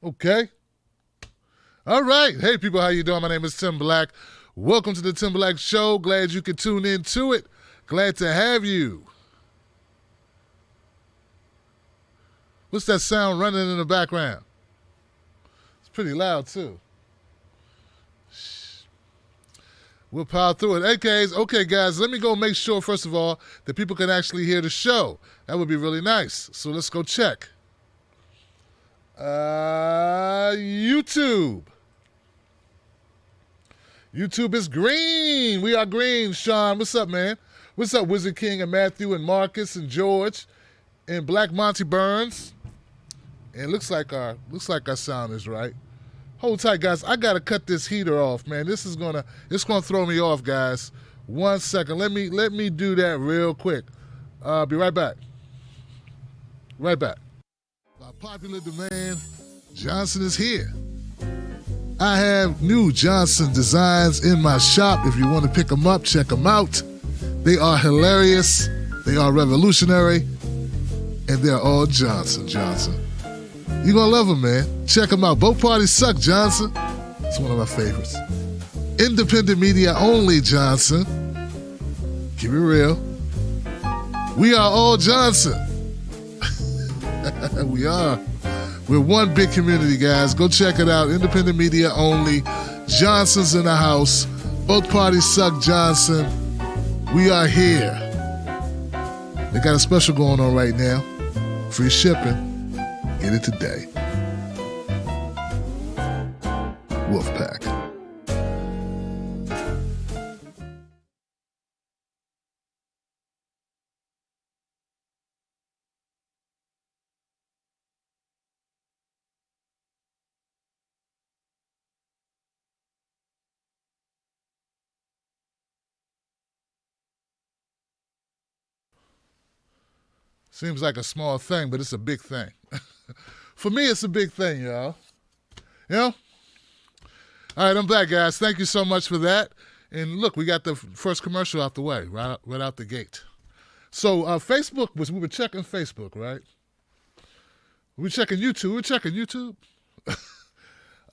Okay. All right. Hey, people, how you doing? My name is Tim Black. Welcome to the Tim Black Show. Glad you could tune in to it. Glad to have you. What's that sound running in the background? It's pretty loud, too. We'll power through it. Okay, guys, let me go make sure, first of all, that people can actually hear the show. That would be really nice. So let's go check. YouTube. YouTube is green. We are green. Sean, what's up, man? What's up, Wizard King and Matthew and Marcus and George and Black Monty Burns? And looks like our sound is right. Hold tight, guys. I gotta cut this heater off, man. It's gonna throw me off, guys. 1 second. Let me do that real quick. Be right back. Right back. By popular demand, Johnson is here. I have new Johnson designs in my shop. If you want to pick them up, check them out. They are hilarious. They are revolutionary. And they're all Johnson. You're going to love them, man. Check them out. Both parties suck, Johnson. It's one of my favorites. Independent media only, Johnson. Keep it real. We are all Johnson. We are. We're one big community, guys. Go check it out. Independent media only. Johnson's in the house. Both parties suck, Johnson. We are here. They got a special going on right now. Free shipping. Get it today. Wolfpack. Seems like a small thing, but it's a big thing. For me, it's a big thing, y'all. You know? All right, I'm back, guys. Thank you so much for that. And look, we got the first commercial out the way, right out the gate. So Facebook we were checking Facebook, right? We were checking YouTube.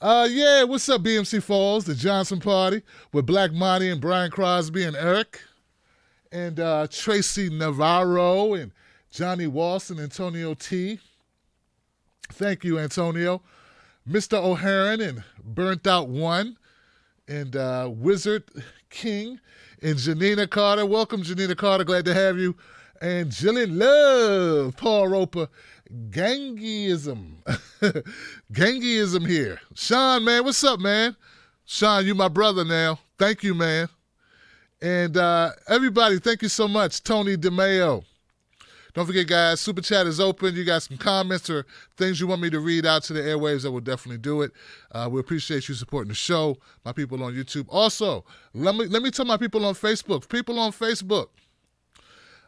Yeah, what's up, BMC Falls, the Johnson Party with Black Monty and Brian Crosby and Eric and Tracy Navarro and Johnny Walsh and Antonio T. Thank you, Antonio. Mr. O'Haron and Burnt Out One and Wizard King and Janina Carter. Welcome, Janina Carter. Glad to have you. And Jillian Love, Paul Roper. Gangyism. Gangyism here. Sean, man, what's up, man? Sean, you my brother now. Thank you, man. And everybody, thank you so much. Tony DeMayo. Don't forget, guys, Super Chat is open. You got some comments or things you want me to read out to the airwaves, I will definitely do it. We appreciate you supporting the show, my people on YouTube. Also, let me tell my people on Facebook. People on Facebook,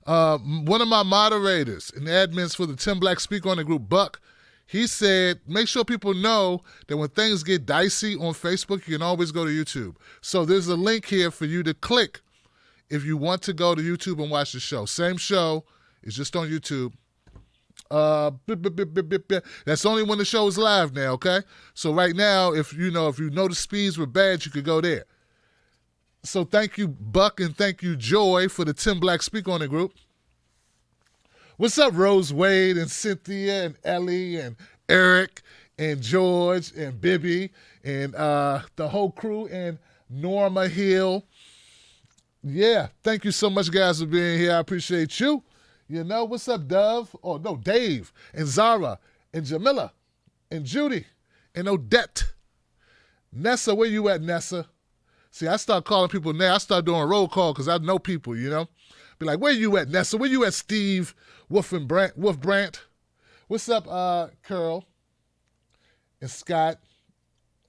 one of my moderators and admins for the Tim Black Speak On the Group, Buck, he said, make sure people know that when things get dicey on Facebook, you can always go to YouTube. So there's a link here for you to click if you want to go to YouTube and watch the show. Same show. It's just on YouTube. That's only when the show is live now, okay? So right now, if you know the speeds were bad, you could go there. So thank you, Buck, and thank you, Joy, for the Tim Black Speak On It group. What's up, Rose Wade and Cynthia and Ellie and Eric and George and Bibby and the whole crew and Norma Hill. Yeah, thank you so much, guys, for being here. I appreciate you. You know, what's up, Dove? Oh, no, Dave and Zara and Jamila and Judy and Odette. Nessa, where you at, Nessa? See, I start calling people now. I start doing a roll call because I know people, you know. Be like, where you at, Nessa? Where you at, Steve? Wolf Brandt? What's up, Curl and Scott?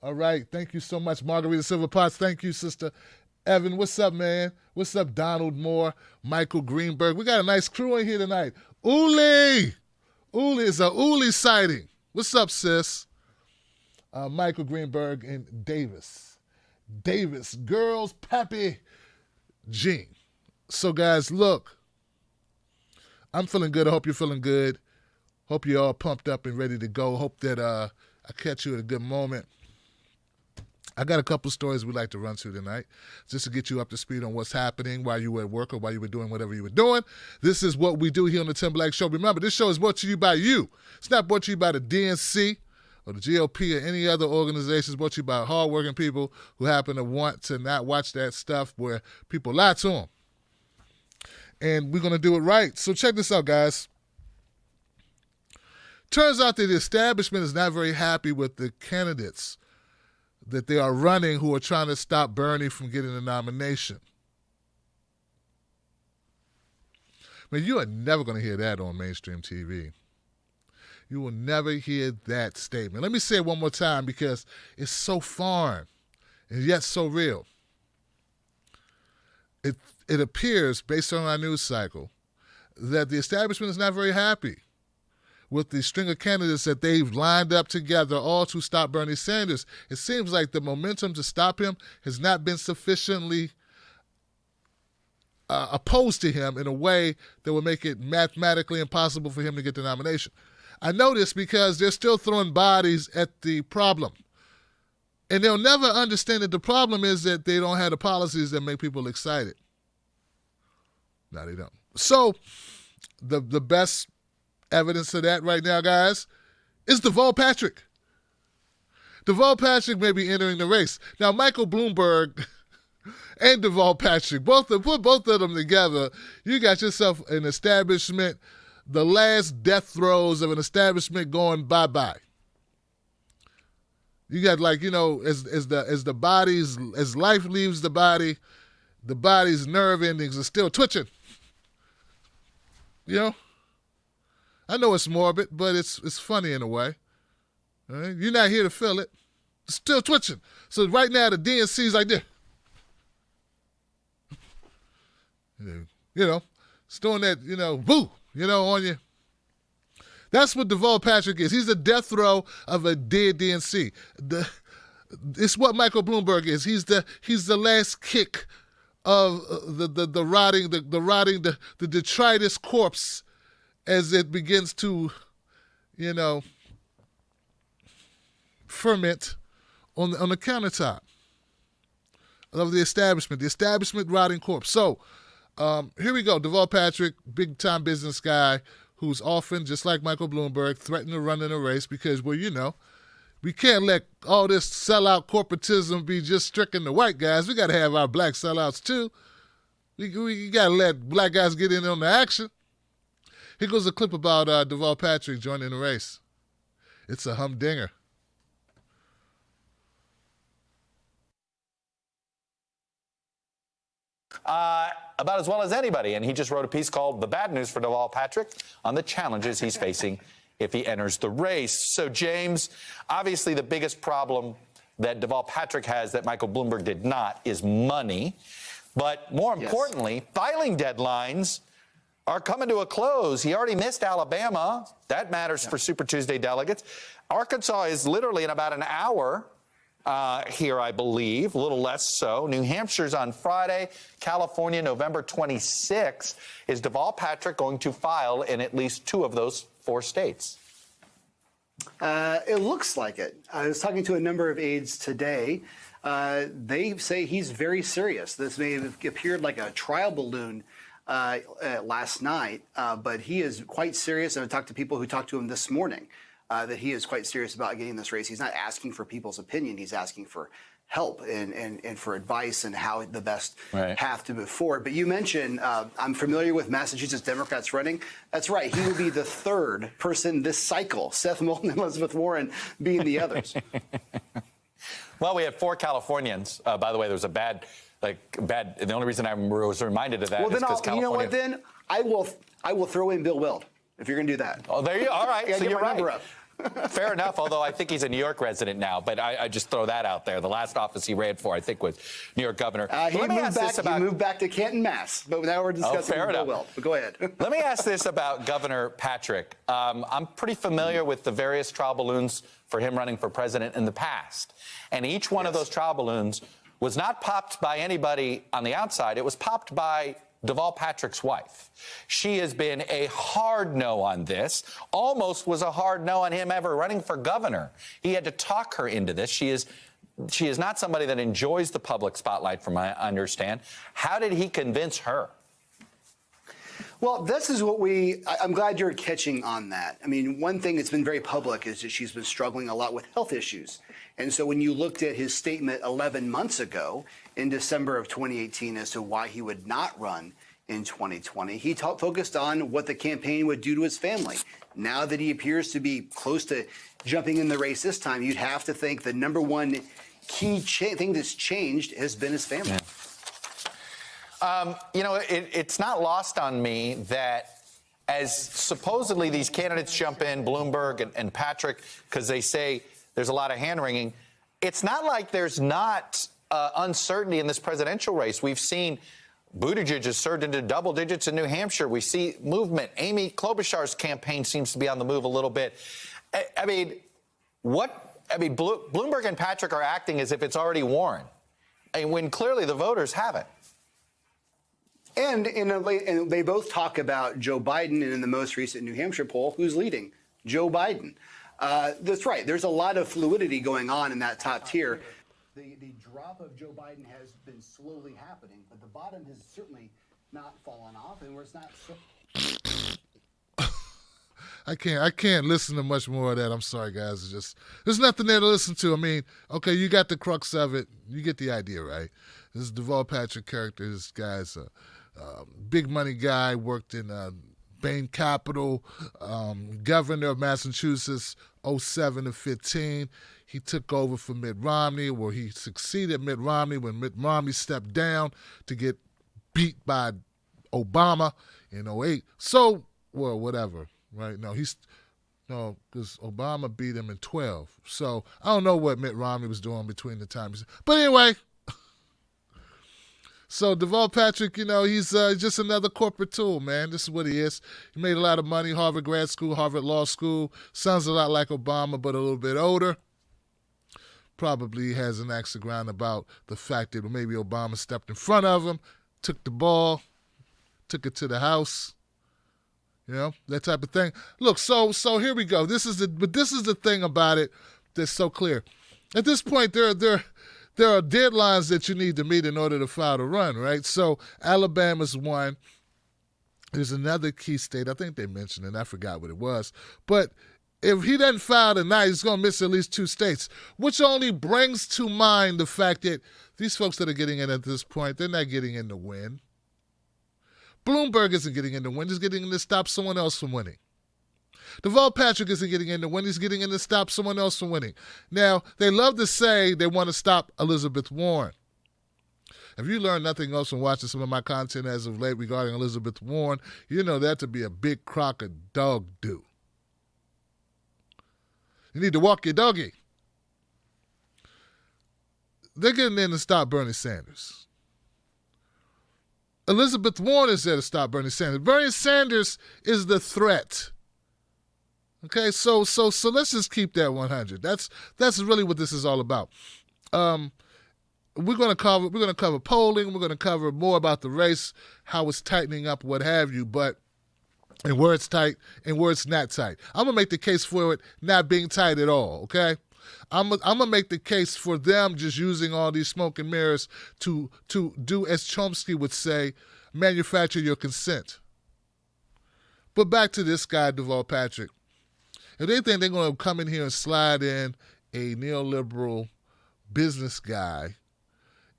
All right, thank you so much, Margarita Silver Potts. Thank you, sister. Evan, what's up, man? What's up, Donald Moore, Michael Greenberg? We got a nice crew in here tonight. Uli is a Uli sighting. What's up, sis? Michael Greenberg and Davis, girls, Pappy, Jean. So, guys, look, I'm feeling good. I hope you're feeling good. Hope you're all pumped up and ready to go. Hope that I catch you at a good moment. I got a couple stories we'd like to run through tonight just to get you up to speed on what's happening while you were at work or while you were doing whatever you were doing. This is what we do here on the Tim Black Show. Remember, this show is brought to you by you. It's not brought to you by the DNC or the GOP or any other organizations. It's brought to you by hardworking people who happen to want to not watch that stuff where people lie to them. And we're going to do it right. So check this out, guys. Turns out that the establishment is not very happy with the candidates that they are running who are trying to stop Bernie from getting the nomination. I mean, you are never going to hear that on mainstream TV. You will never hear that statement. Let me say it one more time because it's so foreign and yet so real. It appears, based on our news cycle, that the establishment is not very happy with the string of candidates that they've lined up together, all to stop Bernie Sanders. It seems like the momentum to stop him has not been sufficiently opposed to him in a way that would make it mathematically impossible for him to get the nomination. I know this because they're still throwing bodies at the problem. And they'll never understand that the problem is that they don't have the policies that make people excited. No, they don't. So the best evidence of that right now, guys, is Deval Patrick. Deval Patrick may be entering the race. Now, Michael Bloomberg and Deval Patrick, put both of them together, you got yourself an establishment, the last death throes of an establishment going bye-bye. You got, like, you know, as life leaves the body's nerve endings are still twitching. You know? I know it's morbid, but it's funny in a way. All right? You're not here to feel it. It's still twitching. So right now the DNC's like this. You know, it's doing that, you know, boo, you know, on you. That's what Deval Patrick is. He's the death throw of a dead DNC. It's what Michael Bloomberg is. He's the last kick of the rotting detritus corpse as it begins to, you know, ferment on the countertop of the establishment rotting corpse. So here we go. Deval Patrick, big-time business guy who's often, just like Michael Bloomberg, threatened to run in a race because, well, you know, we can't let all this sellout corporatism be just stricken to white guys. We got to have our black sellouts too. We got to let black guys get in on the action. Here goes a clip about Deval Patrick joining the race. It's a humdinger. About as well as anybody, and he just wrote a piece called The Bad News for Deval Patrick on the challenges he's facing if he enters the race. So, James, obviously the biggest problem that Deval Patrick has that Michael Bloomberg did not is money. But more importantly, filing deadlines are coming to a close. He already missed Alabama. That matters for Super Tuesday delegates. Arkansas is literally in about an hour here, I believe, a little less so. New Hampshire's on Friday. California, November 26th. Is Deval Patrick going to file in at least 2 of those 4 states? It looks like it. I was talking to a number of aides today. They say he's very serious. This may have appeared like a trial balloon last night, but he is quite serious. And I talked to people who talked to him this morning. That he is quite serious about getting this race. He's not asking for people's opinion. He's asking for help and for advice and how the best path to move forward. But you mentioned, I'm familiar with Massachusetts Democrats running. That's right. He will be the 3rd person this cycle, Seth Moulton and Elizabeth Warren being the others. Well, we have 4 Californians. By the way, there's a bad. The only reason I was reminded of that is because California. You know what? Then I will throw in Bill Weld if you're going to do that. Oh, there you. All right. So you're right. Fair enough, although I think he's a New York resident now, but I just throw that out there. The last office he ran for, I think, was New York governor. He moved back to Canton, Mass, but now we're discussing Bill Weld. But go ahead. Let me ask this about Governor Patrick. I'm pretty familiar with the various trial balloons for him running for president in the past, and each one of those trial balloons was not popped by anybody on the outside. It was popped by Deval Patrick's wife. She has been a hard no on this, almost was a hard no on him ever running for governor. He had to talk her into this. She is not somebody that enjoys the public spotlight, from what I understand. How did he convince her? Well, this is what I'm glad you're catching on that. I mean, one thing that's been very public is that she's been struggling a lot with health issues. And so when you looked at his statement 11 months ago in December of 2018 as to why he would not run in 2020, he focused on what the campaign would do to his family. Now that he appears to be close to jumping in the race this time, you'd have to think the number one key thing that's changed has been his family. Yeah. It's not lost on me that as supposedly these candidates jump in, Bloomberg and Patrick, because they say there's a lot of hand-wringing, it's not like there's not uncertainty in this presidential race. We've seen Buttigieg has surged into double digits in New Hampshire. We see movement. Amy Klobuchar's campaign seems to be on the move a little bit. Bloomberg and Patrick are acting as if it's already Warren, and when clearly the voters haven't. And they both talk about Joe Biden, and in the most recent New Hampshire poll, who's leading? Joe Biden. That's right. There's a lot of fluidity going on in that top tier. The drop of Joe Biden has been slowly happening, but the bottom has certainly not fallen off, and it's not. I can't listen to much more of that. I'm sorry, guys. It's just there's nothing there to listen to. I mean, okay, you got the crux of it. You get the idea, right? This is Deval Patrick character. This guy's a big money guy, worked in Bain Capital, governor of Massachusetts, 07 to 15. He took over for Mitt Romney, where he succeeded Mitt Romney when Mitt Romney stepped down to get beat by Obama in 08. So, well, whatever, right? No, because Obama beat him in 12. So I don't know what Mitt Romney was doing between the times. But anyway, so Deval Patrick, he's just another corporate tool, man. This is what he is. He made a lot of money, Harvard grad school, Harvard law school. Sounds a lot like Obama, but a little bit older. Probably has an axe to grind about the fact that maybe Obama stepped in front of him, took the ball, took it to the house. That type of thing. Look, so here we go. This is the thing about it that's so clear. At this point, there are deadlines that you need to meet in order to file to run, right? So Alabama's one. There's another key state. I think they mentioned it. I forgot what it was. But if he doesn't file tonight, he's going to miss at least 2 states, which only brings to mind the fact that these folks that are getting in at this point, they're not getting in to win. Bloomberg isn't getting in to win. He's getting in to stop someone else from winning. Deval Patrick isn't getting in to win. He's getting in to stop someone else from winning. Now, they love to say they want to stop Elizabeth Warren. If you learn nothing else from watching some of my content as of late regarding Elizabeth Warren, you know that to be a big crock of dog doo. You need to walk your doggy. They're getting in to stop Bernie Sanders. Elizabeth Warren is there to stop Bernie Sanders. Bernie Sanders is the threat. Okay, so let's just keep that 100. That's really what this is all about. We're gonna cover polling. We're gonna cover more about the race, how it's tightening up, what have you. And where it's tight and where it's not tight. I'm gonna make the case for it not being tight at all. Okay, I'm gonna make the case for them just using all these smoke and mirrors to do, as Chomsky would say, manufacture your consent. But back to this guy, Deval Patrick. If they think they're going to come in here and slide in a neoliberal business guy,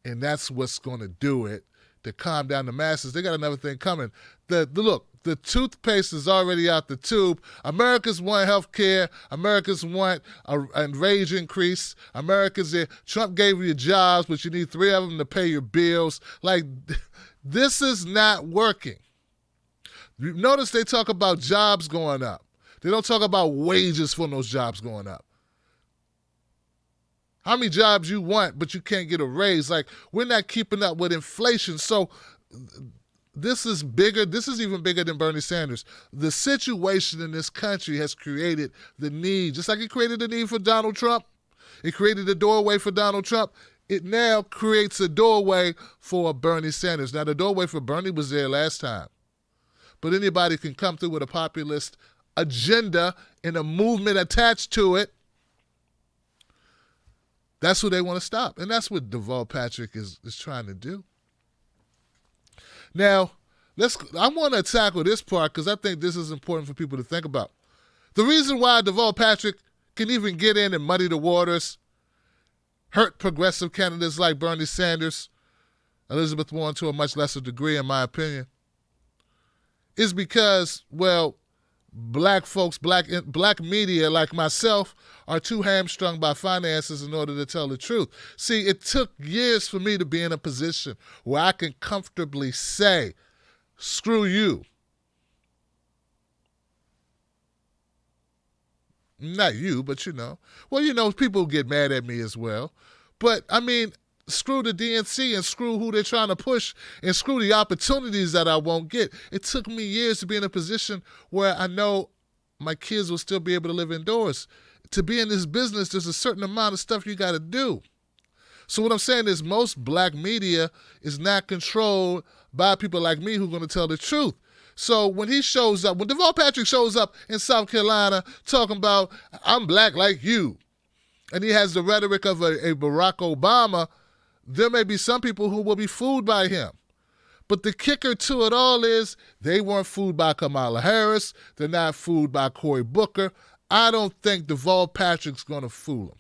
and that's what's going to do it, to calm down the masses, they got another thing coming. The toothpaste is already out the tube. Americans want health care. Americans want a wage increase. Trump gave you jobs, but you need 3 of them to pay your bills. Like, this is not working. Notice they talk about jobs going up. They don't talk about wages for those jobs going up. How many jobs you want, but you can't get a raise? Like, we're not keeping up with inflation. So this is bigger. This is even bigger than Bernie Sanders. The situation in this country has created the need, just like it created the need for Donald Trump. It created the doorway for Donald Trump. it now creates a doorway for Bernie Sanders. Now, the doorway for Bernie was there last time. But anybody can come through with a populist agenda and a movement attached to it. That's who they want to stop. And that's what Deval Patrick is trying to do. Now, I want to tackle this part because I think this is important for people to think about. The reason why Deval Patrick can even get in and muddy the waters, hurt progressive candidates like Bernie Sanders, Elizabeth Warren to a much lesser degree, in my opinion, is because, well, black folks, black media like myself are too hamstrung by finances in order to tell the truth. See, it took years for me to be in a position where I can comfortably say, screw you. Not you, but you know. Well, you know, people get mad at me as well. But, I mean, screw the DNC and screw who they're trying to push and screw the opportunities that I won't get. It took me years to be in a position where I know my kids will still be able to live indoors. To be in this business, there's a certain amount of stuff you got to do. So what I'm saying is most black media is not controlled by people like me who are going to tell the truth. So when he shows up, when Deval Patrick shows up in South Carolina talking about, I'm black like you, and he has the rhetoric of a Barack Obama, there may be some people who will be fooled by him. But the kicker to it all is they weren't fooled by Kamala Harris. They're not fooled by Cory Booker. I don't think Deval Patrick's going to fool them.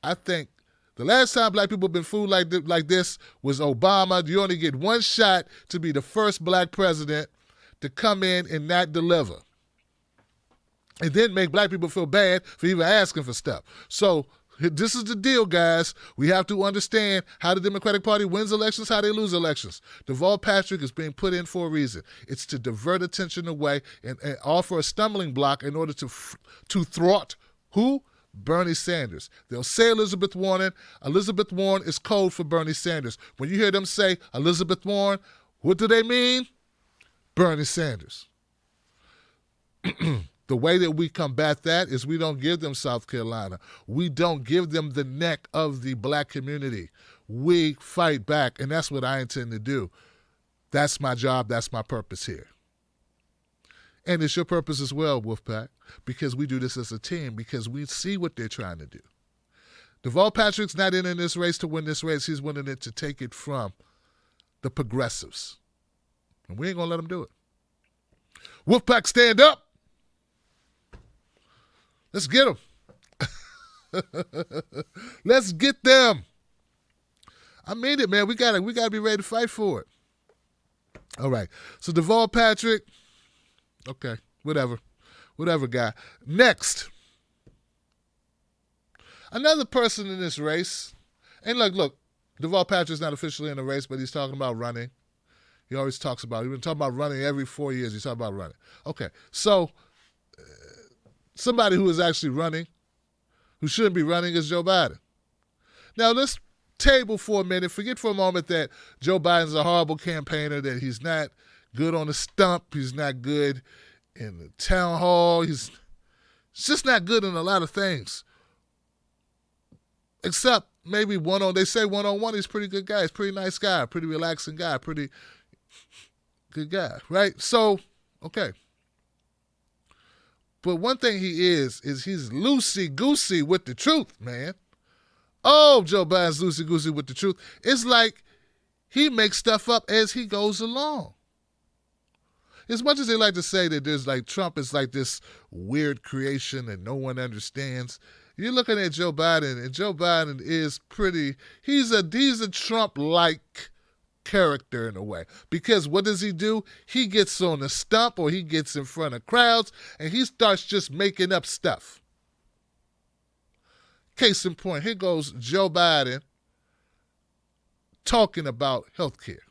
I think the last time black people have been fooled like this was Obama. You only get one shot to be the first black president to come in and not deliver. And then make black people feel bad for even asking for stuff. So this is the deal, guys. We have to understand how the Democratic Party wins elections, how they lose elections. Deval Patrick is being put in for a reason. It's to divert attention away and offer a stumbling block in order to thwart who? Bernie Sanders. They'll say Elizabeth Warren. Elizabeth Warren is code for Bernie Sanders. When you hear them say Elizabeth Warren, what do they mean? Bernie Sanders. The way that we combat that is we don't give them South Carolina. We don't give them the neck of the black community. We fight back, and that's what I intend to do. That's my job. That's my purpose here. And it's your purpose as well, Wolfpack, because we do this as a team, because we see what they're trying to do. Deval Patrick's not in this race to win this race. He's winning it to take it from the progressives. And we ain't going to let them do it. Wolfpack, stand up. Let's get them. Let's get them. I mean it, man. We gotta be ready to fight for it. All right. So Deval Patrick, okay, whatever, guy. Next, another person in this race. And look, Deval Patrick's not officially in the race, but he's talking about running. He always talks about. He's been talking about running every 4 years. He's talking about running. Okay, so. Somebody who is actually running, who shouldn't be running, is Joe Biden. Now, let's table for a minute. Forget for a moment that Joe Biden's a horrible campaigner, that he's not good on the stump. He's not good in the town hall. He's just not good in a lot of things. Except maybe they say one-on-one, he's a pretty good guy. He's a pretty nice guy, pretty relaxing guy, pretty good guy, right? So, okay. But one thing he is he's loosey-goosey with the truth, man. Oh, Joe Biden's loosey-goosey with the truth. It's like he makes stuff up as he goes along. As much as they like to say that there's like Trump is like this weird creation that no one understands, you're looking at Joe Biden, and Joe Biden is he's a Trump-like character in a way. Because what does he do? He gets on the stump or he gets in front of crowds and he starts just making up stuff. Case in point, here goes Joe Biden talking about health care.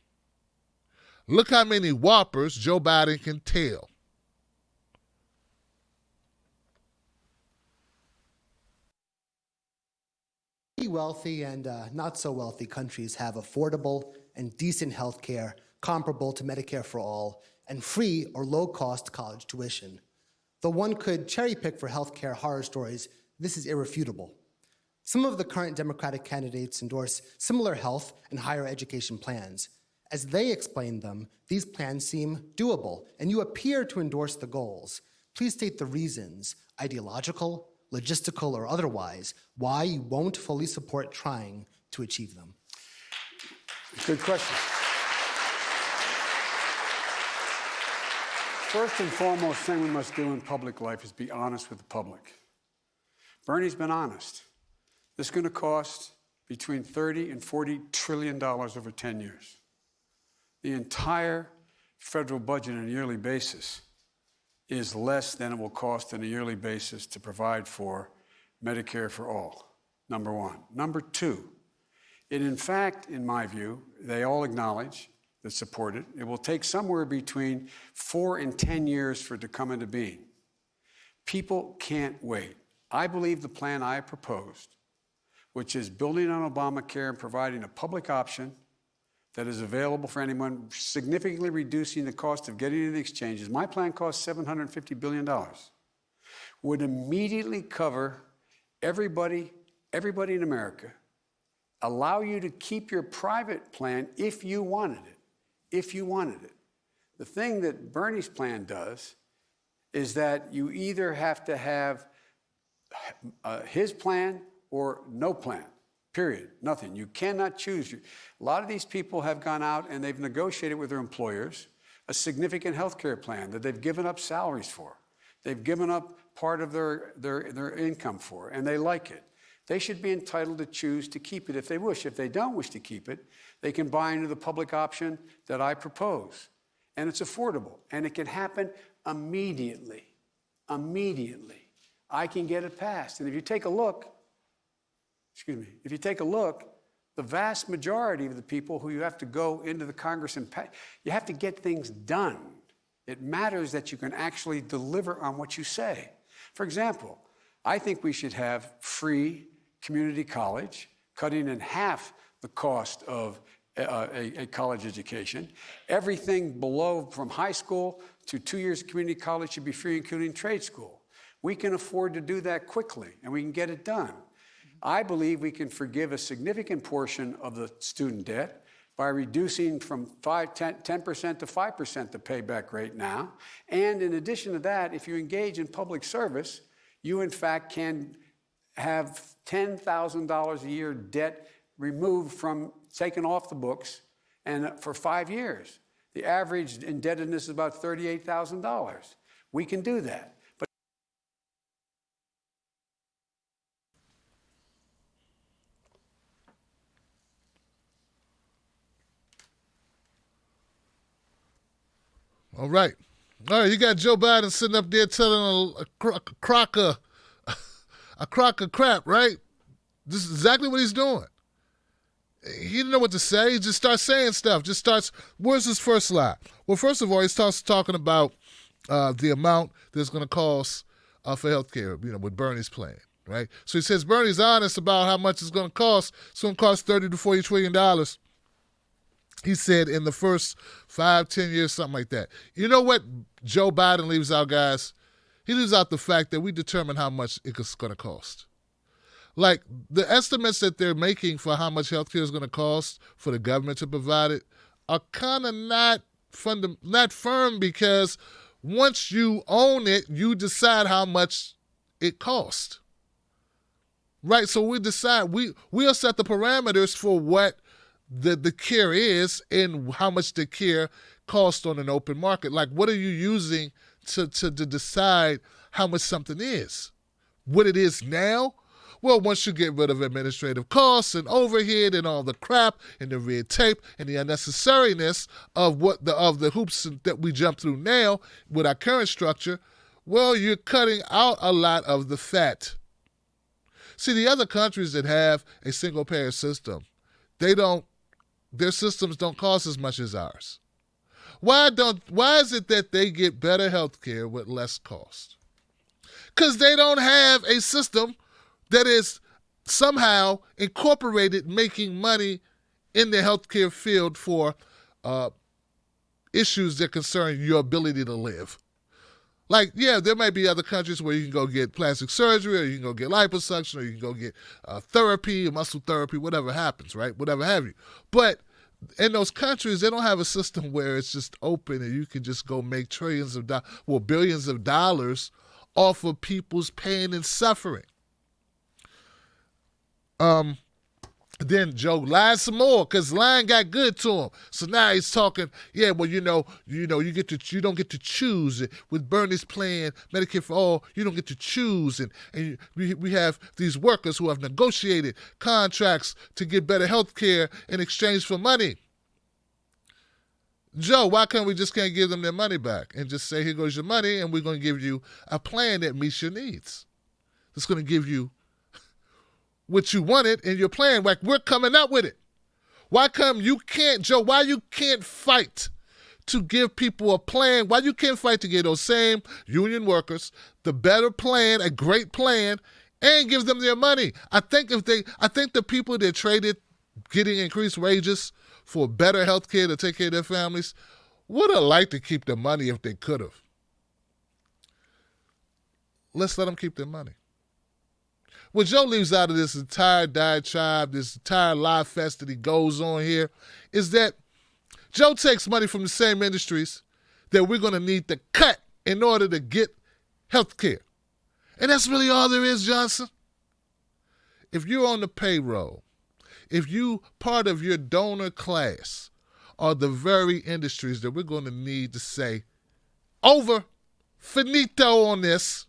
Look how many whoppers Joe Biden can tell. Wealthy and not so wealthy countries have affordable and decent health care comparable to Medicare for all and free or low-cost college tuition. Though one could cherry-pick for health care horror stories, this is irrefutable. Some of the current Democratic candidates endorse similar health and higher education plans. As they explain them, these plans seem doable, and you appear to endorse the goals. Please state the reasons, ideological, logistical, or otherwise, why you won't fully support trying to achieve them. Good question. First and foremost thing we must do in public life is be honest with the public. Bernie's been honest. This is going to cost between $30 and $40 trillion over 10 years. The entire federal budget on a yearly basis is less than it will cost on a yearly basis to provide for Medicare for all, number one. Number two, it in fact, in my view, they all acknowledge that support it. It will take somewhere between 4 and 10 years for it to come into being. People can't wait. I believe the plan I proposed, which is building on Obamacare and providing a public option that is available for anyone, significantly reducing the cost of getting into the exchanges. My plan costs $750 billion, would immediately cover everybody in America, allow you to keep your private plan if you wanted it. If you wanted it. The thing that Bernie's plan does is that you either have to have his plan or no plan, period, nothing. You cannot choose. A lot of these people have gone out and they've negotiated with their employers a significant health care plan that they've given up salaries for. They've given up part of their income for, and they like it. They should be entitled to choose to keep it if they wish. If they don't wish to keep it, they can buy into the public option that I propose. And it's affordable, and it can happen immediately. Immediately. I can get it passed. And if you take a look, the vast majority of the people who you have to go into the Congress and you have to get things done. It matters that you can actually deliver on what you say. For example, I think we should have free community college, cutting in half the cost of a college education. Everything below, from high school to 2 years of community college, should be free, including trade school. We can afford to do that quickly, and we can get it done. I believe we can forgive a significant portion of the student debt by reducing from 10% to 5% the payback rate now. And in addition to that, if you engage in public service, you in fact can have $10,000 a year debt removed from, taken off the books, and for 5 years. The average indebtedness is about $38,000. We can do that. But All right, you got Joe Biden sitting up there telling a crock of crap, right? This is exactly what he's doing. He didn't know what to say. He just starts saying stuff. Where's his first lie? Well, first of all, he starts talking about the amount that's going to cost for health care, with Bernie's plan, right? So he says Bernie's honest about how much it's going to cost. It's going to cost $30 to $40 trillion. He said in the first 5-10 years, something like that. You know what Joe Biden leaves out, guys? He leaves out the fact that we determine how much it's going to cost. Like, the estimates that they're making for how much healthcare is going to cost for the government to provide it are kind of not firm, because once you own it, you decide how much it costs. Right? So we decide, we'll set the parameters for what the care is and how much the care costs on an open market. Like, what are you using to decide how much something is? What it is now? Well, once you get rid of administrative costs and overhead and all the crap and the red tape and the unnecessariness of the hoops that we jump through now with our current structure, well, you're cutting out a lot of the fat. See, the other countries that have a single-payer system, their systems don't cost as much as ours. Why is it that they get better health care with less cost? Because they don't have a system that is somehow incorporated making money in the healthcare field for issues that concern your ability to live. Like, yeah, there might be other countries where you can go get plastic surgery, or you can go get liposuction, or you can go get therapy, muscle therapy, whatever happens, right? Whatever have you. But in those countries, they don't have a system where it's just open and you can just go make billions of dollars off of people's pain and suffering. Then Joe lied some more because lying got good to him. So now he's talking, yeah, well, you don't get to choose it. With Bernie's plan, Medicare for all, you don't get to choose. And we have these workers who have negotiated contracts to get better health care in exchange for money. Joe, why can't we can't give them their money back and just say, here goes your money, and we're going to give you a plan that meets your needs. It's going to give you what you wanted in your plan. Like, we're coming up with it. Why come you can't, Joe, why you can't fight to give people a plan? Why you can't fight to get those same union workers the better plan, a great plan, and give them their money? I think the people that traded getting increased wages for better health care to take care of their families would have liked to keep the money if they could have. Let's let them keep their money. What Joe leaves out of this entire diatribe, this entire lie fest that he goes on here, is that Joe takes money from the same industries that we're going to need to cut in order to get health care. And that's really all there is, Johnson. If you're on the payroll, if you part of your donor class are the very industries that we're going to need to say, over, finito on this,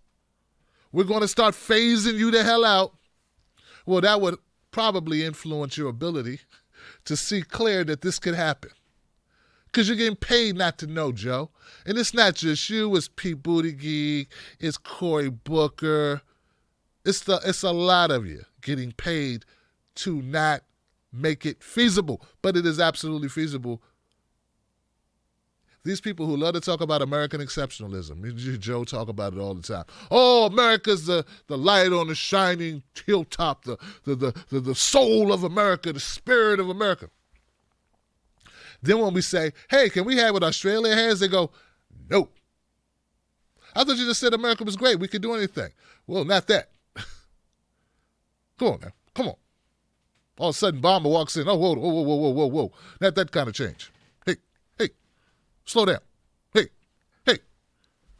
we're going to start phasing you the hell out. Well, that would probably influence your ability to see clear that this could happen. Because you're getting paid not to know, Joe. And it's not just you. It's Pete Buttigieg. It's Cory Booker. It's a lot of you getting paid to not make it feasible. But it is absolutely feasible. These people who love to talk about American exceptionalism, Joe talk about it all the time. Oh, America's the light on the shining hilltop, the soul of America, the spirit of America. Then when we say, hey, can we have what Australia has? They go, no. I thought you just said America was great. We could do anything. Well, not that. Come on now. Come on. All of a sudden, Obama walks in. Oh, whoa. Not that kind of change. Slow down. Hey.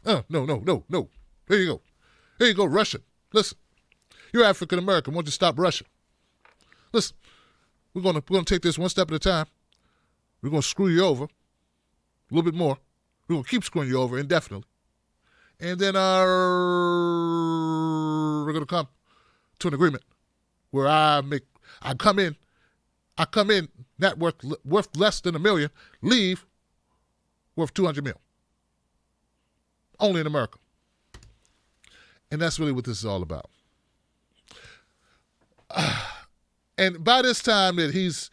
No. Here you go, Russian. Listen, you're African American. Why don't you stop Russian? Listen, we're gonna take this one step at a time. We're gonna screw you over a little bit more. We're gonna keep screwing you over indefinitely, and then we're gonna come to an agreement where I come in not worth less than $1 million, leave worth $200 million. Only in America. And that's really what this is all about. And by this time that he's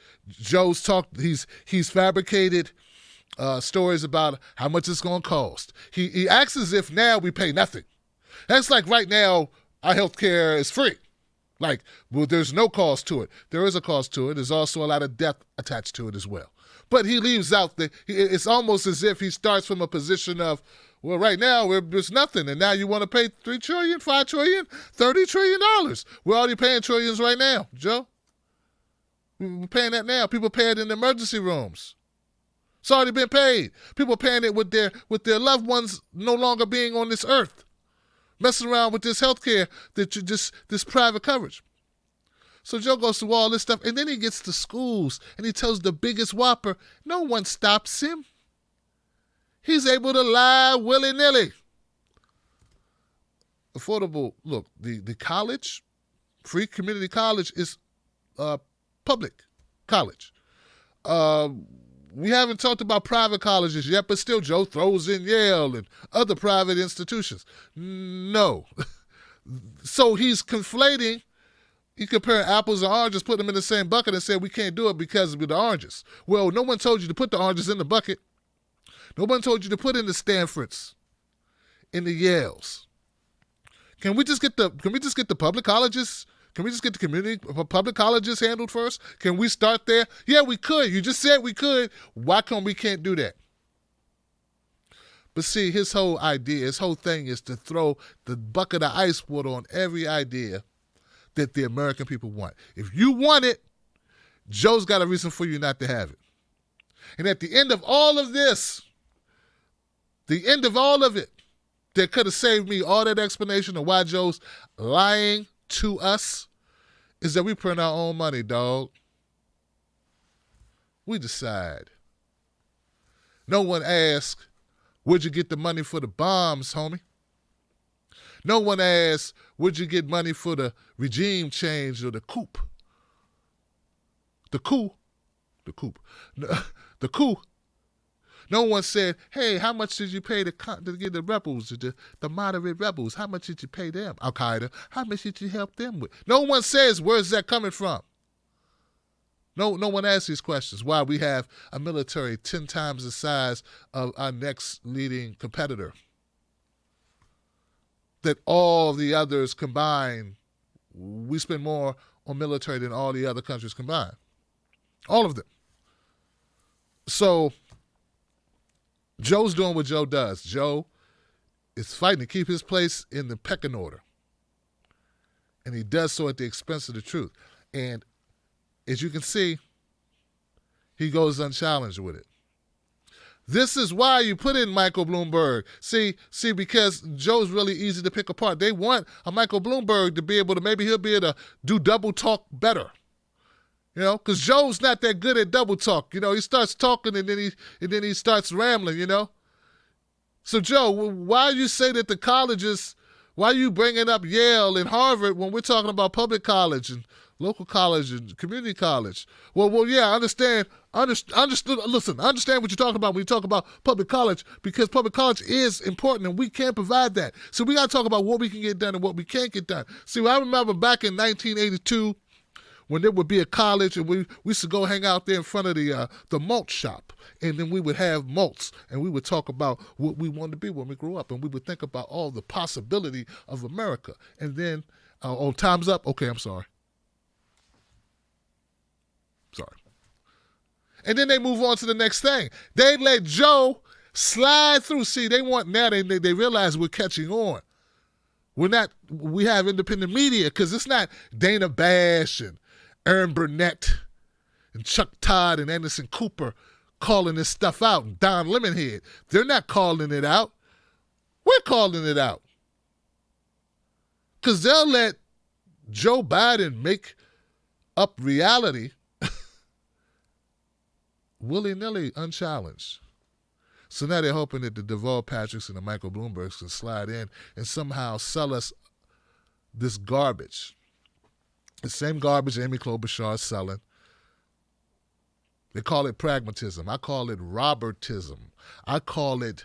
fabricated stories about how much it's going to cost. He acts as if now we pay nothing. That's like right now our health care is free. Like, well, there's no cost to it. There is a cost to it. There's also a lot of debt attached to it as well. But he leaves out it's almost as if he starts from a position of, well, right now there's nothing, and now you want to pay $3 trillion, $5 trillion, $30 trillion. We're already paying trillions right now, Joe. We're paying that now. People pay it in the emergency rooms. It's already been paid. People paying it with their loved ones no longer being on this earth, messing around with this health care this private coverage. So Joe goes through all this stuff, and then he gets to schools, and he tells the biggest whopper. No one stops him. He's able to lie willy-nilly. Affordable, look, the college, free community college is public college. We haven't talked about private colleges yet, but still Joe throws in Yale and other private institutions. No. So he's conflating. You compare apples and oranges, put them in the same bucket and say we can't do it because of the oranges. Well, no one told you to put the oranges in the bucket. No one told you to put in the Stanfords, in the Yales. Can we just get the public colleges? Can we just get the community public colleges handled first? Can we start there? Yeah, we could. You just said we could. Why come we can't do that? But see, his whole idea, his whole thing is to throw the bucket of ice water on every idea that the American people want. If you want it, Joe's got a reason for you not to have it. And at the end of all of this, the end of all of it, that could have saved me all that explanation of why Joe's lying to us, is that we print our own money, dog. We decide. No one asks, where'd you get the money for the bombs, homie? No one asks, where'd you get money for the regime change or the coup? The coup. No one said, hey, how much did you pay to get the rebels, the moderate rebels? How much did you pay them? Al-Qaeda, how much did you help them with? No one says, where's that coming from? No one asks these questions. Why? We have a military 10 times the size of our next leading competitor. That all the others combined, we spend more on military than all the other countries combined. All of them. So Joe's doing what Joe does. Joe is fighting to keep his place in the pecking order. And he does so at the expense of the truth. And as you can see, he goes unchallenged with it. This is why you put in Michael Bloomberg. See, because Joe's really easy to pick apart. They want a Michael Bloomberg to be able to, maybe he'll be able to do double talk better. You know, because Joe's not that good at double talk. You know, he starts talking and then he starts rambling, you know. So, Joe, why you say that the colleges, why are you bringing up Yale and Harvard when we're talking about public college and local college and community college? Well, yeah, I understand. Listen, I understand what you're talking about when you talk about public college, because public college is important and we can't provide that. So we got to talk about what we can get done and what we can't get done. See, I remember back in 1982, when there would be a college and we used to go hang out there in front of the malt shop, and then we would have malts and we would talk about what we wanted to be when we grew up, and we would think about all the possibility of America. And then, time's up. Okay, I'm sorry. And then they move on to the next thing. They let Joe slide through. See, they realize we're catching on. We have independent media, because it's not Dana Bash and Aaron Burnett and Chuck Todd and Anderson Cooper calling this stuff out, and Don Lemonhead. They're not calling it out. We're calling it out. Because they'll let Joe Biden make up reality willy-nilly, unchallenged. So now they're hoping that the Deval Patricks and the Michael Bloombergs can slide in and somehow sell us this garbage. The same garbage Amy Klobuchar is selling. They call it pragmatism. I call it Robertism. I call it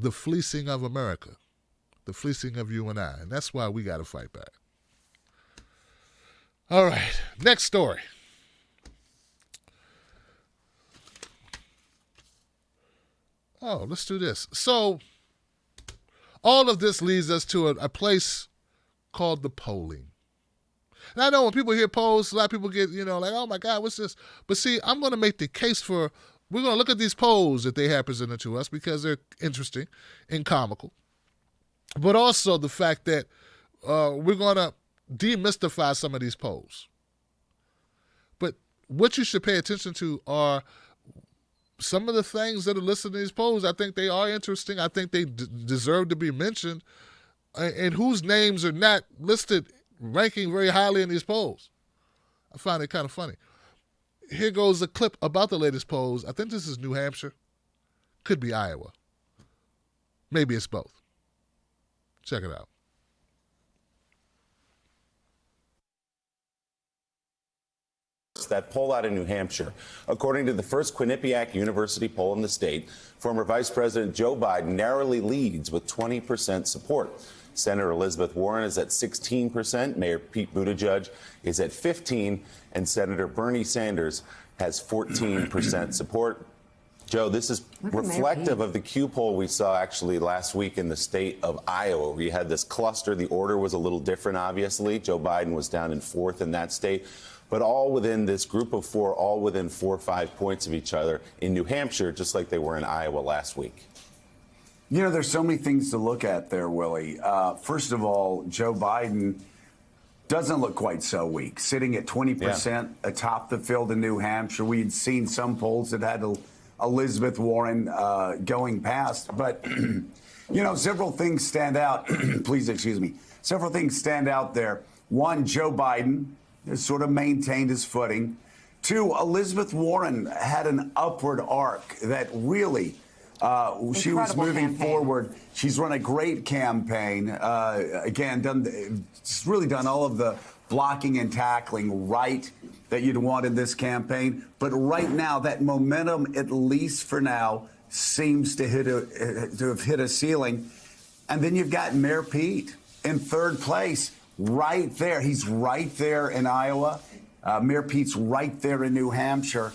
the fleecing of America, the fleecing of you and I. And that's why we got to fight back. All right, next story. Oh, let's do this. So all of this leads us to a place called the polling. And I know when people hear polls, a lot of people get, like, oh my God, what's this? But see, I'm going to make the case we're going to look at these polls that they have presented to us because they're interesting and comical. But also the fact that we're going to demystify some of these polls. But what you should pay attention to are some of the things that are listed in these polls. I think they are interesting. I think they deserve to be mentioned. And whose names are not listed ranking very highly in these polls. I find it kind of funny. Here goes a clip about the latest polls. I think this is New Hampshire. Could be Iowa. Maybe it's both. Check it out. That poll out in New Hampshire. According to the first Quinnipiac University poll in the state, former Vice President Joe Biden narrowly leads with 20% support. Senator Elizabeth Warren is at 16%, Mayor Pete Buttigieg is at 15%, and Senator Bernie Sanders has 14% support. Joe, this is reflective of the Q poll we saw actually last week in the state of Iowa, where you had this cluster. The order was a little different, obviously. Joe Biden was down in 4th in that state, but all within this group of 4, all within 4 or 5 points of each other in New Hampshire, just like they were in Iowa last week. You know, there's so many things to look at there, Willie. First of all, Joe Biden doesn't look quite so weak, sitting at 20% atop the field in New Hampshire. We'd seen some polls that had Elizabeth Warren going past. But, you know, several things stand out. Please excuse me. Several things stand out there. One, Joe Biden has sort of maintained his footing. Two, Elizabeth Warren had an upward arc that really she was moving forward. She's run a great campaign. Again, she's really done all of the blocking and tackling right that you'd want in this campaign. But right now, that momentum, at least for now, seems to have hit a ceiling. And then you've got Mayor Pete in 3rd place, right there. He's right there in Iowa. Mayor Pete's right there in New Hampshire.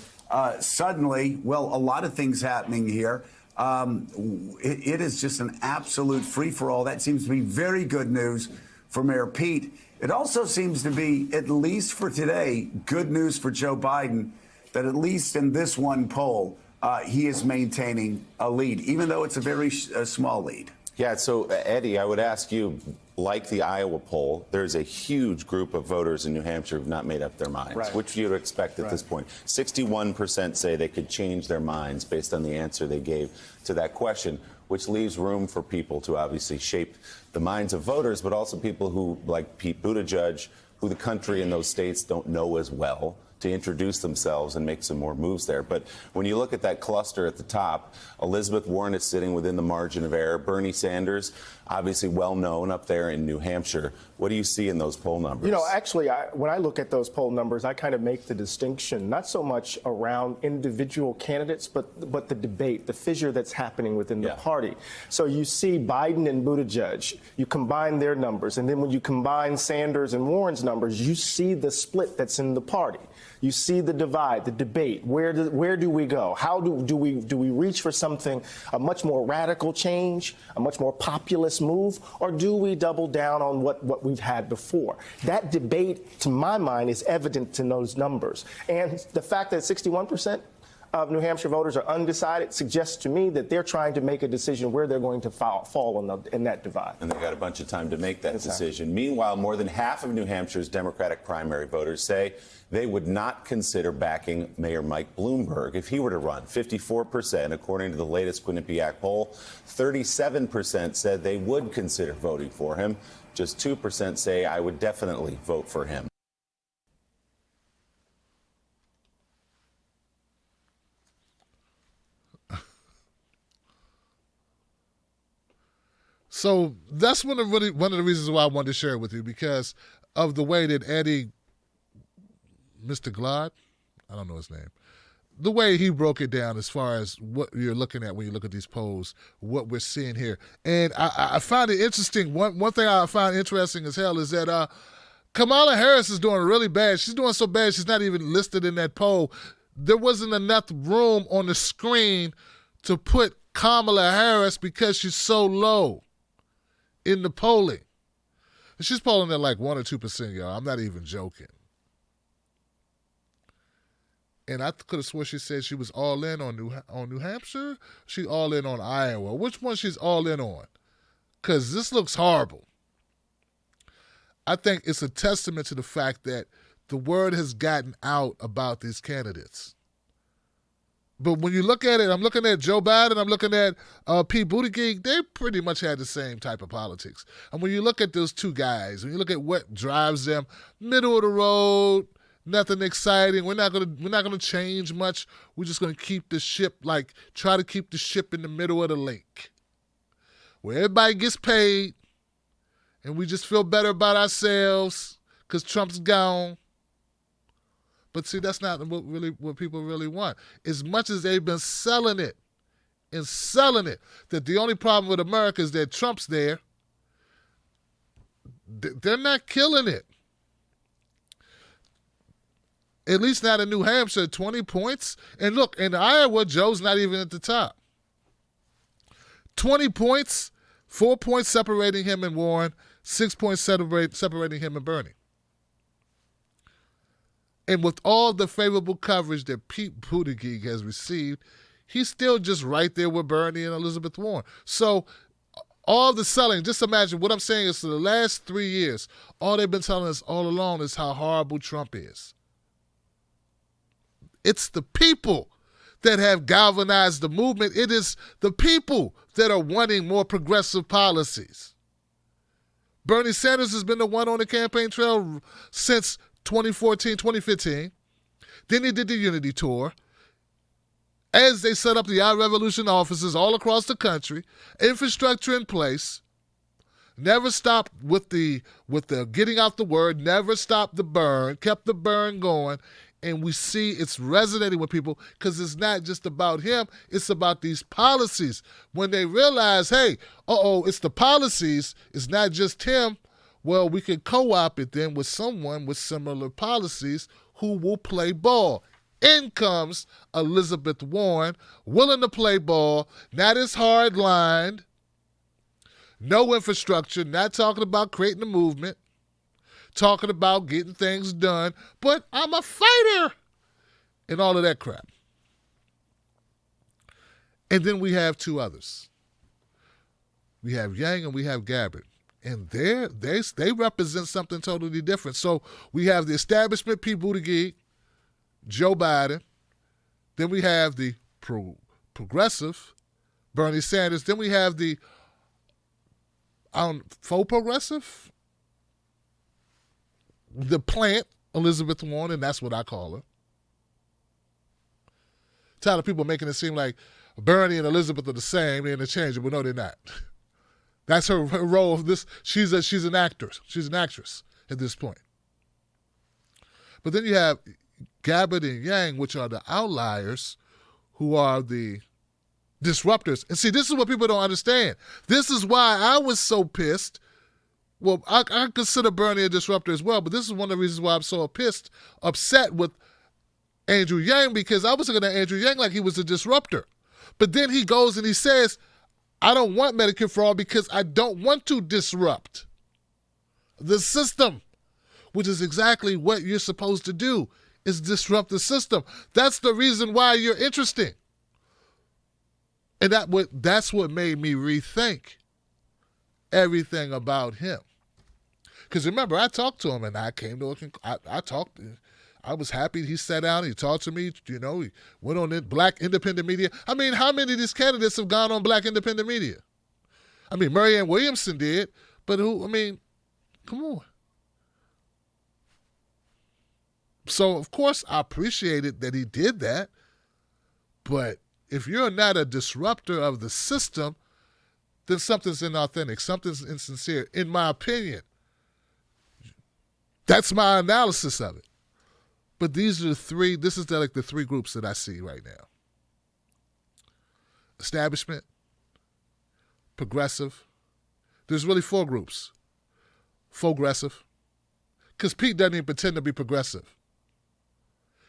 Suddenly, well, a lot of things happening here. It is just an absolute free-for-all. That seems to be very good news for Mayor Pete. It also seems to be, at least for today, good news for Joe Biden that at least in this one poll, he is maintaining a lead, even though it's a very small lead. Yeah, so Eddie, I would ask you, like the Iowa poll, there's a huge group of voters in New Hampshire who have not made up their minds. Right. Which you'd expect at this point. 61% say they could change their minds based on the answer they gave to that question, which leaves room for people to obviously shape the minds of voters, but also people who, like Pete Buttigieg, who the country and those states don't know as well, to introduce themselves and make some more moves there. But when you look at that cluster at the top, Elizabeth Warren is sitting within the margin of error. Bernie Sanders, obviously well known up there in New Hampshire. What do you see in those poll numbers? You know, actually, when I look at those poll numbers, I kind of make the distinction, not so much around individual candidates, but the debate, the fissure that's happening within the party. So you see Biden and Buttigieg, you combine their numbers, and then when you combine Sanders and Warren's numbers, you see the split that's in the party. You see the divide, the debate. Where do we go? How do we reach for something, a much more radical change, a much more populist move, or do we double down on what we've had before? That debate, to my mind, is evident in those numbers. And the fact that 61% of New Hampshire voters are undecided suggests to me that they're trying to make a decision where they're going to fall in that divide. And they've got a bunch of time to make that decision. Meanwhile, more than half of New Hampshire's Democratic primary voters say they would not consider backing Mayor Mike Bloomberg if he were to run. 54%, according to the latest Quinnipiac poll. 37% said they would consider voting for him. Just 2% say I would definitely vote for him. So that's one of the reasons why I wanted to share it with you, because of the way that Eddie, Mr. Glad, I don't know his name, the way he broke it down as far as what you're looking at when you look at these polls, what we're seeing here. And I find it interesting. One thing I find interesting as hell is that Kamala Harris is doing really bad. She's doing so bad she's not even listed in that poll. There wasn't enough room on the screen to put Kamala Harris because she's so low in the polling. And she's polling at like 1 or 2%, y'all. I'm not even joking. And I could have sworn she said she was all in on New Hampshire. She all in on Iowa. Which one she's all in on? Because this looks horrible. I think it's a testament to the fact that the word has gotten out about these candidates. But when you look at it, I'm looking at Joe Biden, I'm looking at Pete Buttigieg, they pretty much had the same type of politics. And when you look at those two guys, when you look at what drives them, middle of the road, nothing exciting. We're not gonna change much. We're just gonna keep the ship, try to keep the ship in the middle of the lake, where everybody gets paid, and we just feel better about ourselves because Trump's gone. But see, that's not what people really want. As much as they've been selling it, that the only problem with America is that Trump's there, they're not killing it. At least not in New Hampshire, 20 points. And look, in Iowa, Joe's not even at the top. 20 points, 4 points separating him and Warren, 6 points separating him and Bernie. And with all the favorable coverage that Pete Buttigieg has received, he's still just right there with Bernie and Elizabeth Warren. So all the selling, just imagine what I'm saying is for the last 3 years, all they've been telling us all along is how horrible Trump is. It's the people that have galvanized the movement. It is the people that are wanting more progressive policies. Bernie Sanders has been the one on the campaign trail since 2014, 2015. Then he did the Unity Tour. As they set up the iRevolution offices all across the country, infrastructure in place, never stopped with the getting out the word, never stopped the burn, kept the burn going, and we see it's resonating with people because it's not just about him, it's about these policies. When they realize, hey, it's the policies, it's not just him, well, we can co-op it then with someone with similar policies who will play ball. In comes Elizabeth Warren, willing to play ball, not as hard-lined, no infrastructure, not talking about creating a movement, talking about getting things done, but I'm a fighter, and all of that crap. And then we have two others. We have Yang and we have Gabbard. And they represent something totally different. So we have the establishment, Pete Buttigieg, Joe Biden. Then we have the progressive, Bernie Sanders. Then we have the faux progressive, the plant, Elizabeth Warren, and that's what I call her. Tired of people making it seem like Bernie and Elizabeth are the same, they're interchangeable. No, they're not. That's her role. She's an actress. She's an actress at this point. But then you have Gabbard and Yang, which are the outliers, who are the disruptors. And see, this is what people don't understand. This is why I was so pissed. Well, I consider Bernie a disruptor as well, but this is one of the reasons why I'm so upset with Andrew Yang, because I was looking at Andrew Yang like he was a disruptor. But then he goes and he says, I don't want Medicare for all because I don't want to disrupt the system, which is exactly what you're supposed to do, is disrupt the system. That's the reason why you're interesting. And that's what made me rethink everything about him. Because remember, I talked to him and I came to I was happy he sat down, he talked to me, he went on Black Independent Media. I mean, how many of these candidates have gone on Black Independent Media? I mean, Marianne Williamson did, but come on. So, of course, I appreciated that he did that, but if you're not a disruptor of the system, then something's inauthentic, something's insincere, in my opinion. That's my analysis of it. But these are the three groups that I see right now. Establishment, progressive. There's really four groups. Progressive. Because Pete doesn't even pretend to be progressive.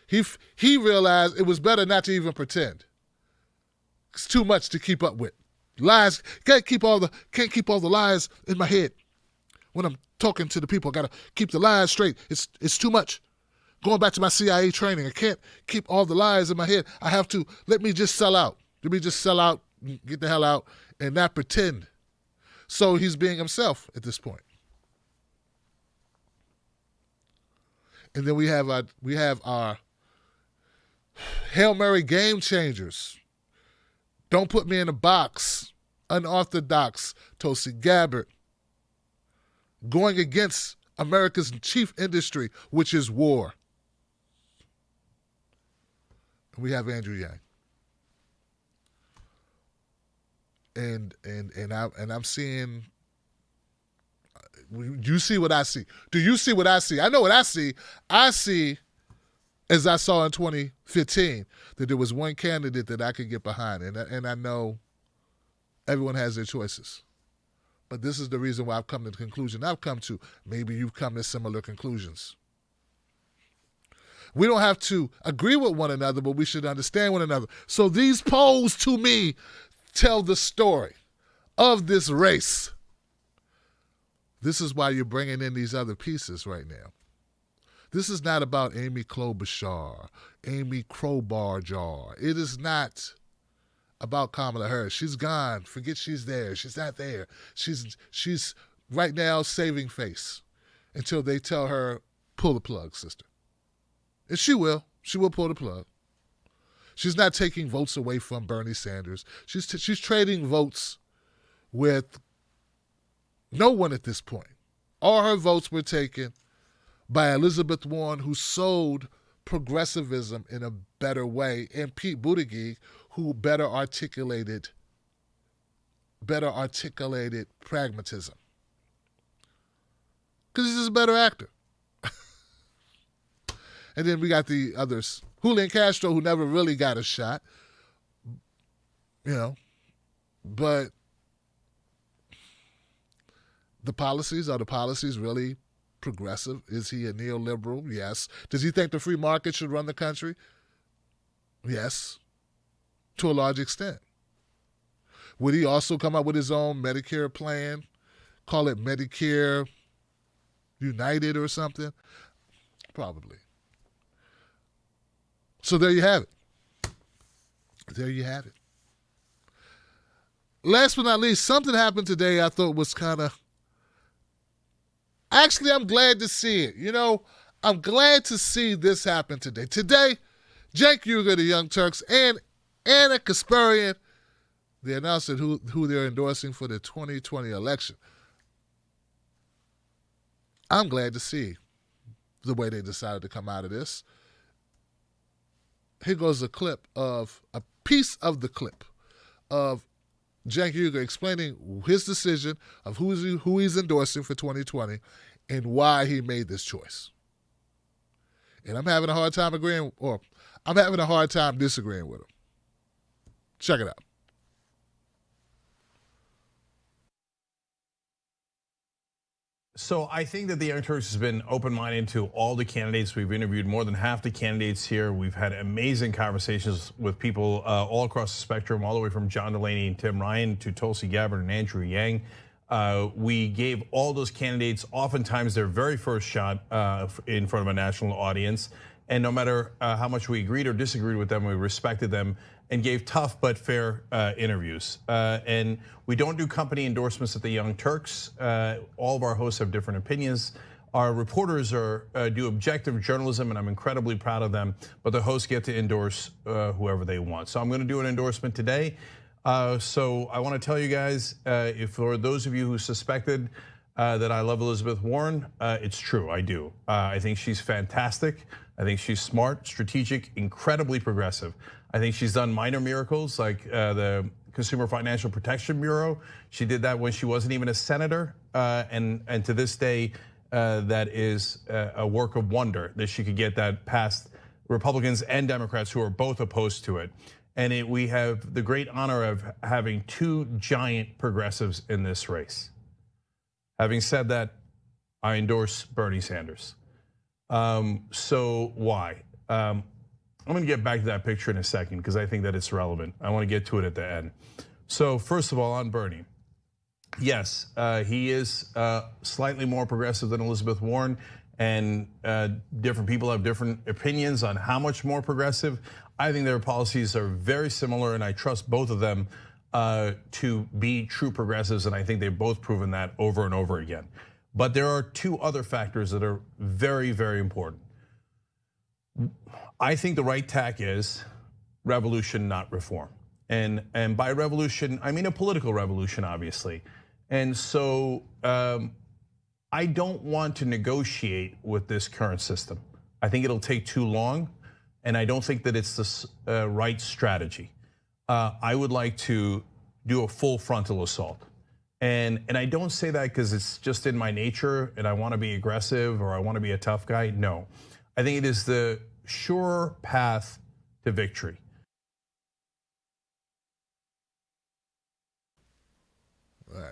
He realized it was better not to even pretend. It's too much to keep up with. Lies, can't keep all the lies in my head. When I'm talking to the people, I gotta keep the lies straight. It's too much. Going back to my CIA training, I can't keep all the lies in my head. I have to, let me just sell out. Let me just sell out, get the hell out, and not pretend. So he's being himself at this point. And then we have our Hail Mary game changers. Don't put me in a box. Unorthodox, Tulsi Gabbard. Going against America's chief industry, which is war. We have Andrew Yang. And I'm seeing. You see what I see? Do you see what I see? I know what I see. I see, as I saw in 2015, that there was one candidate that I could get behind, and I know everyone has their choices. But this is the reason why I've come to the conclusion I've come to. Maybe you've come to similar conclusions. We don't have to agree with one another, but we should understand one another. So these polls, to me, tell the story of this race. This is why you're bringing in these other pieces right now. This is not about Amy Klobuchar, Amy Crowbar-Jar. It is not about Kamala Harris. She's gone. Forget she's there. She's not there. She's right now saving face until they tell her, pull the plug, sister. And she will. She will pull the plug. She's not taking votes away from Bernie Sanders. She's trading votes with no one at this point. All her votes were taken by Elizabeth Warren, who sold progressivism in a better way, and Pete Buttigieg, who better articulated pragmatism. Because he's just a better actor. And then we got the others. Julian Castro, who never really got a shot. But are the policies really progressive? Is he a neoliberal? Yes. Does he think the free market should run the country? Yes, to a large extent. Would he also come up with his own Medicare plan? Call it Medicare United or something? Probably. So there you have it. There you have it. Last but not least, something happened today I thought was kind of... Actually, I'm glad to see it. I'm glad to see this happen today. Today, Cenk Uygur, the Young Turks, and Anna Kasparian, they announced who they're endorsing for the 2020 election. I'm glad to see the way they decided to come out of this. Here goes a piece of the clip of Cenk Uygur explaining his decision of who he's endorsing for 2020 and why he made this choice. And I'm having a hard time disagreeing with him. Check it out. So I think that the Young Turks has been open-minded to all the candidates. We've interviewed more than half the candidates here. We've had amazing conversations with people all across the spectrum, all the way from John Delaney and Tim Ryan to Tulsi Gabbard and Andrew Yang. We gave all those candidates oftentimes their very first shot in front of a national audience. And no matter how much we agreed or disagreed with them, we respected them and gave tough but fair interviews. And we don't do company endorsements at the Young Turks. All of our hosts have different opinions. Our reporters do objective journalism, and I'm incredibly proud of them. But the hosts get to endorse whoever they want. So I'm going to do an endorsement today. So I want to tell you guys, if for those of you who suspected that I love Elizabeth Warren, it's true, I do. I think she's fantastic. I think she's smart, strategic, incredibly progressive. I think she's done minor miracles like the Consumer Financial Protection Bureau. She did that when she wasn't even a senator, and to this day, that is a work of wonder that she could get that past Republicans and Democrats who are both opposed to it. And we have the great honor of having two giant progressives in this race. Having said that, I endorse Bernie Sanders. So why? I'm going to get back to that picture in a second because I think that it's relevant. I want to get to it at the end. So first of all, on Bernie, yes, he is slightly more progressive than Elizabeth Warren, and different people have different opinions on how much more progressive. I think their policies are very similar, and I trust both of them to be true progressives, and I think they've both proven that over and over again. But there are two other factors that are very, very important. I think the right tack is revolution, not reform. And by revolution, I mean a political revolution, obviously. And so I don't want to negotiate with this current system. I think it'll take too long, and I don't think that it's the right strategy. I would like to do a full frontal assault. And I don't say that because it's just in my nature and I want to be aggressive or I want to be a tough guy. No, I think it is the sure path to victory. All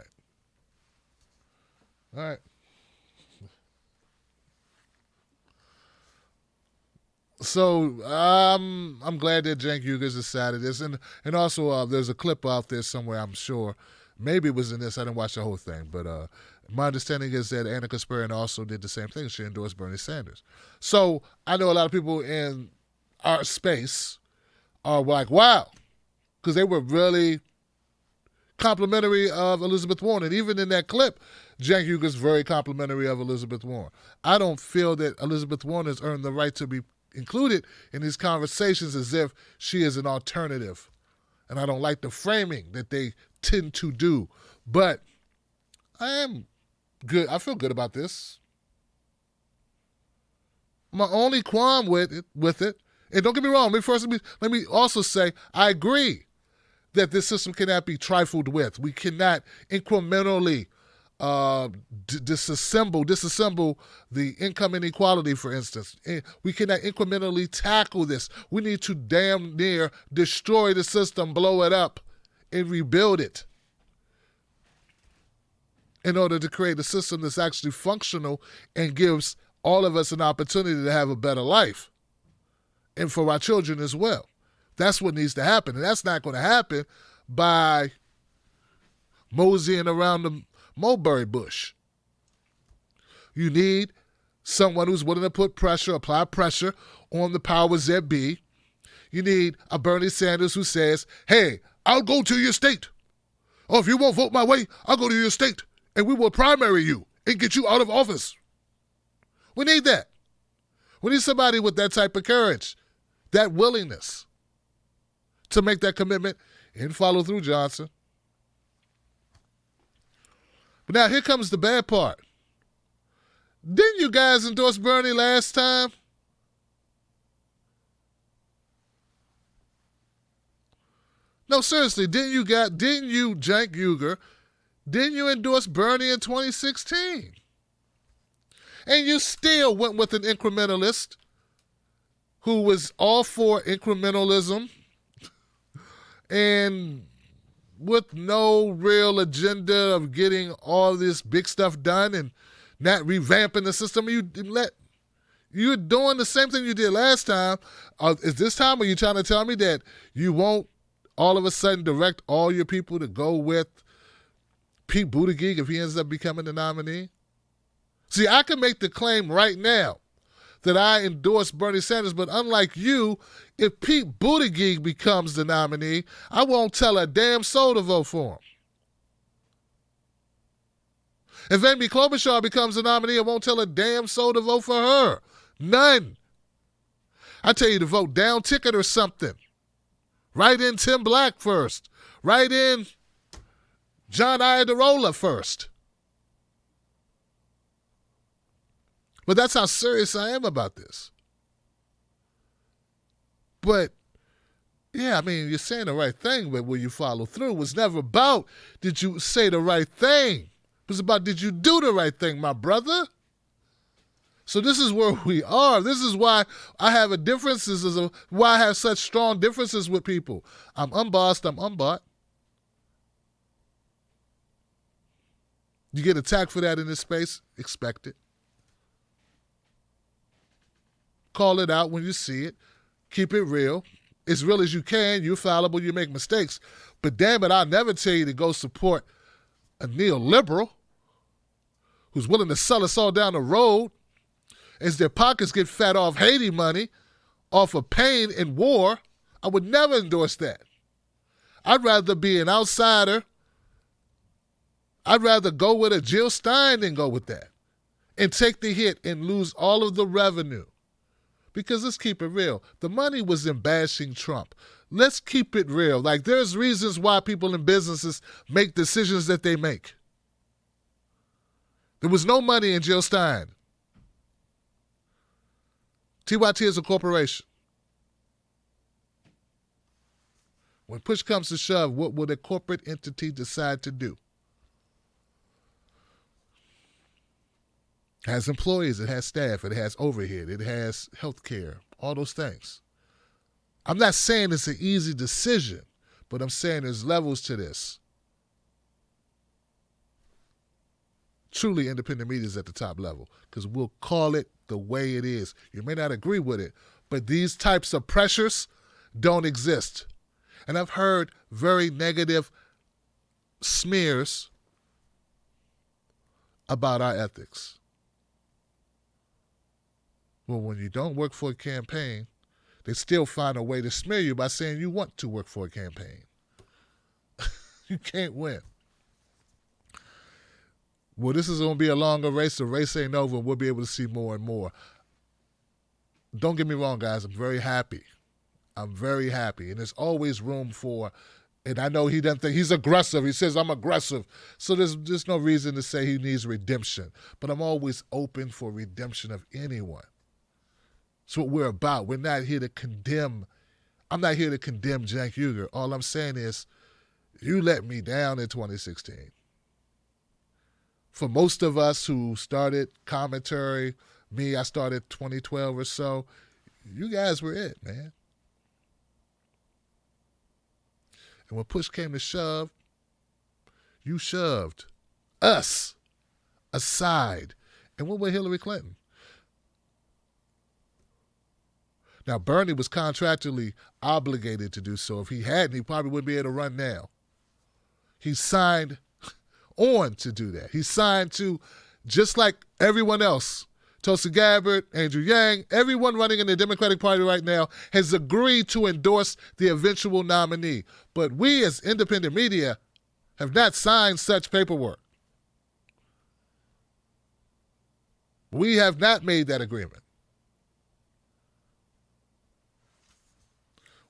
right. So I'm glad that Cenk Uyghur's decided this, and also there's a clip out there somewhere. I'm sure, maybe it was in this. I didn't watch the whole thing, but my understanding is that Anna Kasparian also did the same thing. She endorsed Bernie Sanders. So I know a lot of people in our space are like, wow, because they were really complimentary of Elizabeth Warren. And even in that clip, Cenk Uyghur's very complimentary of Elizabeth Warren. I don't feel that Elizabeth Warren has earned the right to be included in these conversations as if she is an alternative. And I don't like the framing that they tend to do. But I am good. I feel good about this. My only qualm with it, and don't get me wrong, let me also say I agree that this system cannot be trifled with. We cannot incrementally disassemble the income inequality, for instance. We cannot incrementally tackle this. We need to damn near destroy the system, blow it up, and rebuild it in order to create a system that's actually functional and gives all of us an opportunity to have a better life, and for our children as well. That's what needs to happen, and that's not going to happen by moseying around the mulberry bush. You need someone who's willing to apply pressure on the powers that be. You need a Bernie Sanders who says, hey, I'll go to your state. Or if you won't vote my way, I'll go to your state, and we will primary you and get you out of office. We need that. We need somebody with that type of courage, that willingness to make that commitment and follow through, Johnson. But now here comes the bad part. Didn't you guys endorse Bernie last time? No, seriously, didn't you, Cenk Uyghur, didn't you endorse Bernie in 2016? And you still went with an incrementalist who was all for incrementalism and with no real agenda of getting all this big stuff done and not revamping the system. You're doing the same thing you did last time. Is this time, are you trying to tell me that you won't all of a sudden direct all your people to go with Pete Buttigieg if he ends up becoming the nominee? See, I can make the claim right now that I endorse Bernie Sanders, but unlike you, if Pete Buttigieg becomes the nominee, I won't tell a damn soul to vote for him. If Amy Klobuchar becomes the nominee, I won't tell a damn soul to vote for her. None. I tell you to vote down ticket or something. Write in Tim Black first. Write in John Iadarola first. But that's how serious I am about this. But, yeah, I mean, you're saying the right thing, but will you follow through? It was never about did you say the right thing. It was about did you do the right thing, my brother? So this is where we are. This is why I have why I have such strong differences with people. I'm unbossed, I'm unbought. You get attacked for that in this space, expect it. Call it out when you see it. Keep it real. As real as you can. You're fallible. You make mistakes. But damn it, I'll never tell you to go support a neoliberal who's willing to sell us all down the road as their pockets get fat off Haiti money, off of pain and war. I would never endorse that. I'd rather be an outsider. I'd rather go with a Jill Stein than go with that and take the hit and lose all of the revenue. Because let's keep it real. The money was in bashing Trump. Let's keep it real. Like, there's reasons why people in businesses make decisions that they make. There was no money in Jill Stein. TYT is a corporation. When push comes to shove, what would a corporate entity decide to do? It has employees, it has staff, it has overhead, it has health care, all those things. I'm not saying it's an easy decision, but I'm saying there's levels to this. Truly independent media is at the top level because we'll call it the way it is. You may not agree with it, But these types of pressures don't exist. And I've heard very negative smears about our ethics. Well, when you don't work for a campaign, they still find a way to smear you by saying you want to work for a campaign. You can't win. Well, this is going to be a longer race. The race ain't over. We'll be able to see more and more. Don't get me wrong, guys. I'm very happy. I'm very happy. And there's always room for, and I know he doesn't think, he's aggressive. He says, I'm aggressive. So there's no reason to say he needs redemption. But I'm always open for redemption of anyone. That's what we're about. We're not here to condemn. I'm not here to condemn Cenk Uygur. All I'm saying is, you let me down in 2016. For most of us who started commentary, me, I started 2012 or so, you guys were it, man. And when push came to shove, you shoved us aside. And what with Hillary Clinton? Now, Bernie was contractually obligated to do so. If he hadn't, he probably wouldn't be able to run now. He signed on to do that. He signed to, just like everyone else, Tulsi Gabbard, Andrew Yang, everyone running in the Democratic Party right now has agreed to endorse the eventual nominee. But we as independent media have not signed such paperwork. We have not made that agreement.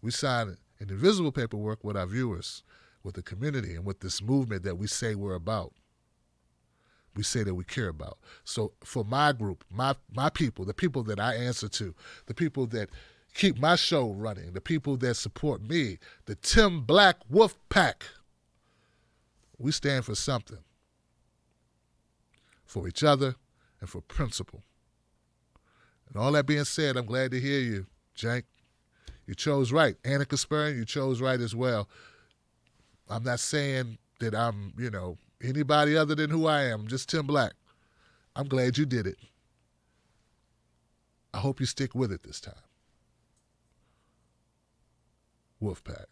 We signed an invisible paperwork with our viewers, with the community, and with this movement that we say we're about. We say that we care about. So for my group, my people, the people that I answer to, the people that keep my show running, the people that support me, the Tim Black Wolf Pack, we stand for something. For each other and for principle. And all that being said, I'm glad to hear you, Cenk. You chose right. Anna Kasparian, you chose right as well. I'm not saying that I'm, anybody other than who I am, just Tim Black. I'm glad you did it. I hope you stick with it this time. Wolfpack.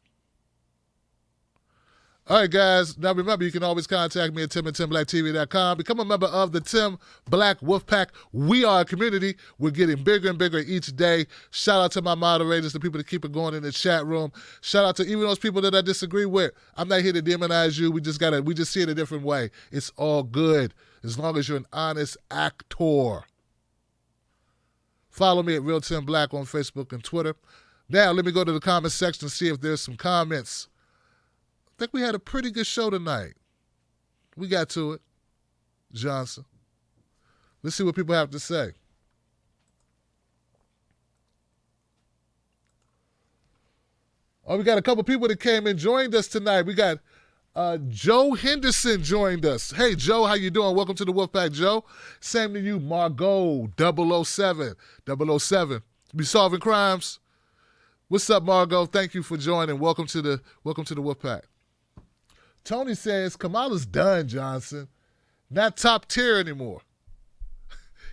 All right, guys. Now remember, you can always contact me at tim@timblacktv.com. Become a member of the Tim Black Wolfpack. We are a community. We're getting bigger and bigger each day. Shout out to my moderators, the people that keep it going in the chat room. Shout out to even those people that I disagree with. I'm not here to demonize you. We just see it a different way. It's all good as long as you're an honest actor. Follow me at Real Tim Black on Facebook and Twitter. Now, let me go to the comment section and see if there's some comments. I think we had a pretty good show tonight. We got to it. Johnson. Let's see what people have to say. Oh, we got a couple people that came and joined us tonight. We got Joe Henderson joined us. Hey, Joe, how you doing? Welcome to the Wolfpack, Joe. Same to you, Margot 007. 007. Be solving crimes. What's up, Margot? Thank you for joining. Welcome to the Wolfpack. Tony says, Kamala's done, Johnson. Not top tier anymore.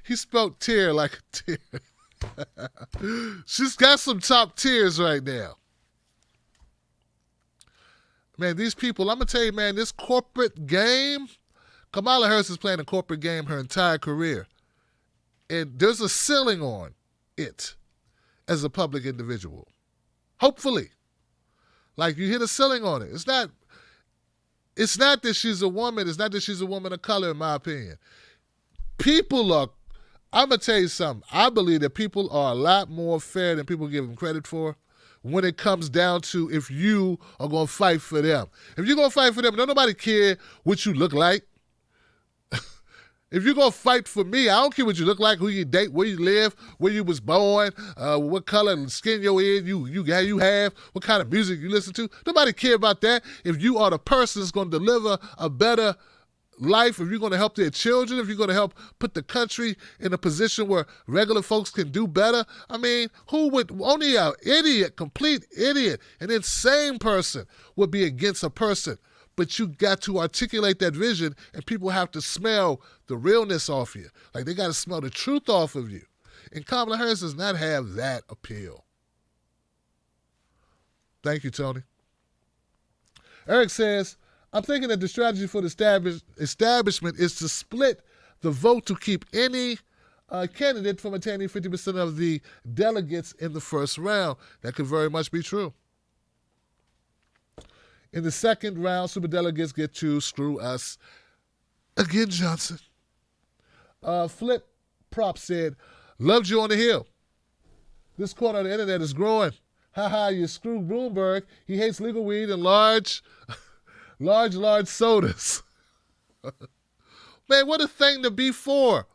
He spelled tier like a tear. She's got some top tiers right now. Man, these people, I'm going to tell you, man, this corporate game, Kamala Harris is playing a corporate game her entire career. And there's a ceiling on it as a public individual. Hopefully. Like, you hit a ceiling on it. It's not that she's a woman. It's not that she's a woman of color, in my opinion. I'm going to tell you something. I believe that people are a lot more fair than people give them credit for when it comes down to if you are going to fight for them. If you're going to fight for them, don't nobody care what you look like. If you're going to fight for me, I don't care what you look like, who you date, where you live, where you was born, what color skin your in you have, what kind of music you listen to. Nobody care about that. If you are the person that's going to deliver a better life, if you're going to help their children, if you're going to help put the country in a position where regular folks can do better, I mean, only an idiot, complete idiot, an insane person would be against a person. But you got to articulate that vision, and people have to smell the realness off you. Like, they got to smell the truth off of you. And Kamala Harris does not have that appeal. Thank you, Tony. Eric says, I'm thinking that the strategy for the establishment is to split the vote to keep any candidate from attaining 50% of the delegates in the first round. That could very much be true. In the second round, superdelegates get to screw us again, Johnson. Flip Prop said, loved you on the Hill. This corner of the internet is growing. Ha, you screw Bloomberg. He hates legal weed and large sodas. Man, what a thing to be for.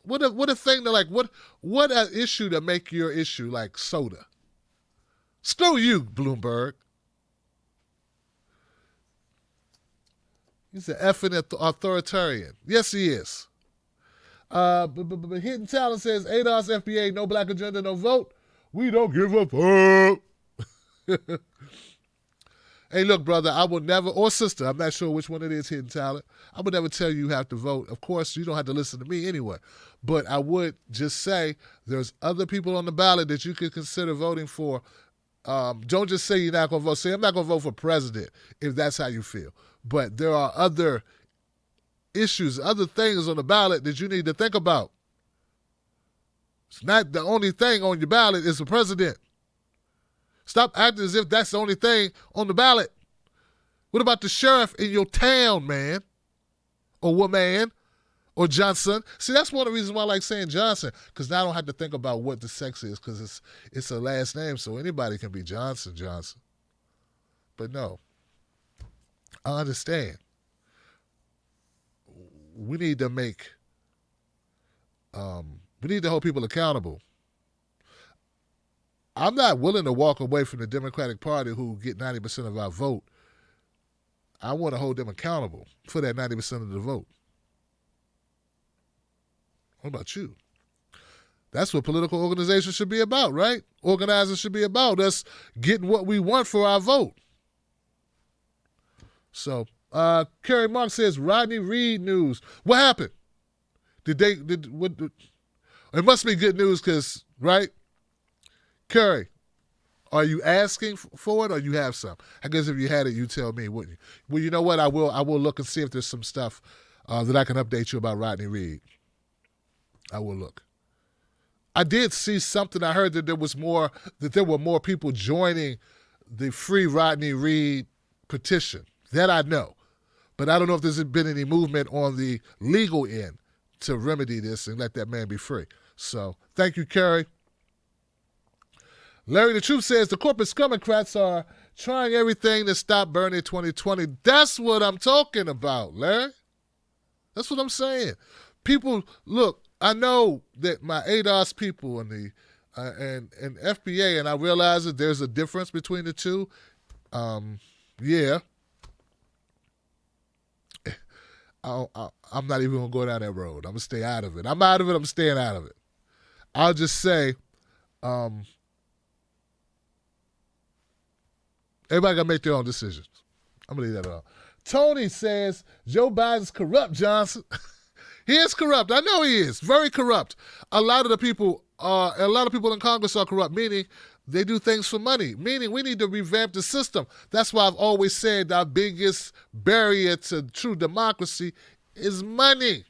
What a thing to like, what an issue to make your issue like soda. Screw you, Bloomberg. He's an effing authoritarian. Yes, he is. But Hidden Talent says, ADOS, FBA, no black agenda, no vote. We don't give a fuck. Hey, look, brother, I will never, or sister, I'm not sure which one it is, Hidden Talent. I would never tell you have to vote. Of course, you don't have to listen to me anyway. But I would just say there's other people on the ballot that you could consider voting for. Don't just say you're not going to vote. Say, I'm not going to vote for president if that's how you feel. But there are other issues, other things on the ballot that you need to think about. It's not the only thing on your ballot is the president. Stop acting as if that's the only thing on the ballot. What about the sheriff in your town, man? Or woman? Or Johnson? See, that's one of the reasons why I like saying Johnson, because now I don't have to think about what the sex is, because it's a last name, so anybody can be Johnson. But no. I understand. We need to hold people accountable. I'm not willing to walk away from the Democratic Party who get 90% of our vote. I want to hold them accountable for that 90% of the vote. What about you? That's what political organizations should be about, right? Organizing should be about us getting what we want for our vote. So, Kerry Mark says, Rodney Reed news. What happened? It must be good news because, right? Kerry, are you asking for it or you have some? I guess if you had it, you tell me, wouldn't you? Well, you know what? I will look and see if there's some stuff that I can update you about Rodney Reed. I will look. I did see something. I heard that there were more people joining the Free Rodney Reed petition. That I know. But I don't know if there's been any movement on the legal end to remedy this and let that man be free. So, thank you, Kerry. Larry the Truth says the corporate scumocrats are trying everything to stop Bernie 2020. That's what I'm talking about, Larry. That's what I'm saying. People, look, I know that my ADOS people and the and FBA, and I realize that there's a difference between the two. Yeah. I'm not even going to go down that road. I'm going to stay out of it. I'm out of it. I'm staying out of it. I'll just say, everybody got to make their own decisions. I'm going to leave that alone. Tony says, Joe Biden's corrupt, Johnson. He is corrupt. I know he is. Very corrupt. A lot of people in Congress are corrupt, meaning they do things for money, meaning we need to revamp the system. That's why I've always said our biggest barrier to true democracy is money,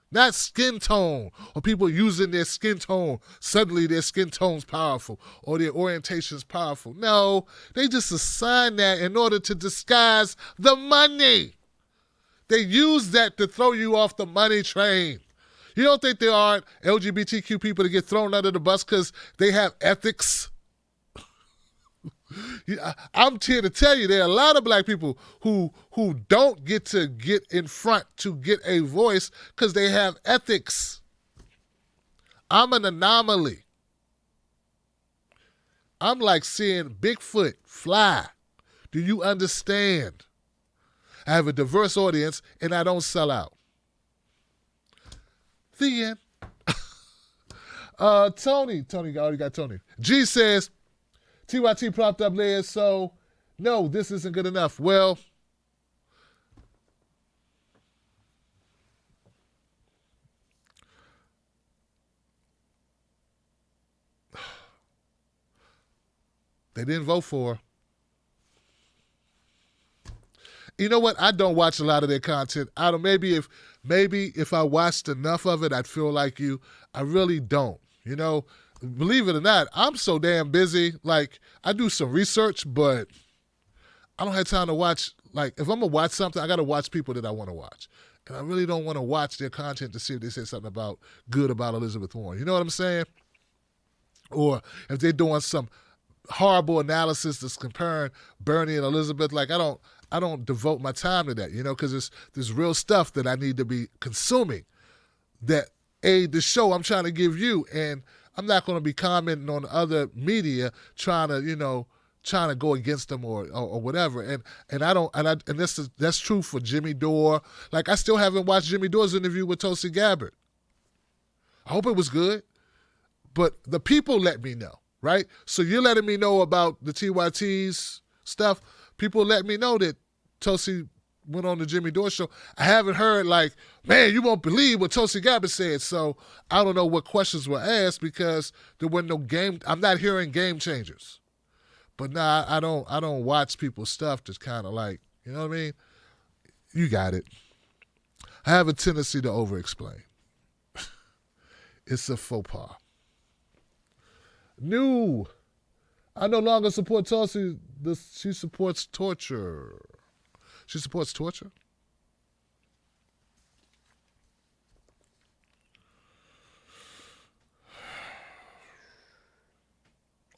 not skin tone, or people using their skin tone. Suddenly their skin tone's powerful or their orientation's powerful. No, they just assign that in order to disguise the money. They use that to throw you off the money train. You don't think there aren't LGBTQ people that get thrown under the bus because they have ethics? I'm here to tell you there are a lot of black people who don't get to get in front to get a voice because they have ethics. I'm an anomaly. I'm like seeing Bigfoot fly. Do you understand? I have a diverse audience and I don't sell out. The end. Tony, I already got Tony. G says, TYT propped up Liz, so no, this isn't good enough. Well, They didn't vote for her. You know what? I don't watch a lot of their content. I don't. Maybe if I watched enough of it, I'd feel like you. I really don't. You know, believe it or not, I'm so damn busy. Like, I do some research, but I don't have time to watch. Like, if I'm gonna watch something, I gotta watch people that I want to watch, and I really don't want to watch their content to see if they say something good about Elizabeth Warren. You know what I'm saying? Or if they're doing some horrible analysis that's comparing Bernie and Elizabeth, like I don't devote my time to that, you know, because there's real stuff that I need to be consuming that aid the show I'm trying to give you, and I'm not going to be commenting on other media trying to go against them or whatever, and that's true for Jimmy Dore. Like, I still haven't watched Jimmy Dore's interview with Tulsi Gabbard. I hope it was good, but the people let me know, right? So you're letting me know about the TYT's stuff. People let me know that Tulsi went on the Jimmy Dore show. I haven't heard, like, man, you won't believe what Tulsi Gabbard said. So I don't know what questions were asked because there were no game. I'm not hearing game changers. But nah, I don't watch people's stuff that's kind of like, you know what I mean? You got it. I have a tendency to over-explain. It's a faux pas. New. I no longer support Tulsi. She supports torture. She supports torture?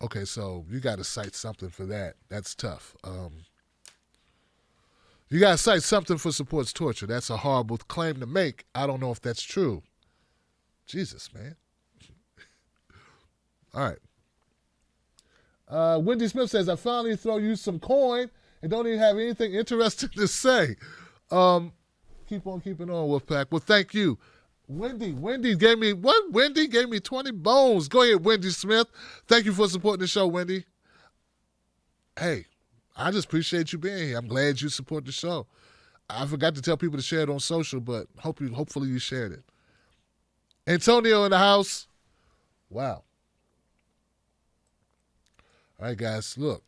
Okay, so you got to cite something for that. That's tough. You got to cite something for supports torture. That's a horrible claim to make. I don't know if that's true. Jesus, man. All right. Wendy Smith says, I finally throw you some coin and don't even have anything interesting to say. Keep on keeping on, Wolfpack. Well, thank you. Wendy gave me 20 bones. Go ahead, Wendy Smith. Thank you for supporting the show, Wendy. Hey, I just appreciate you being here. I'm glad you support the show. I forgot to tell people to share it on social, but hopefully you shared it. Antonio in the house. Wow. All right, guys, look.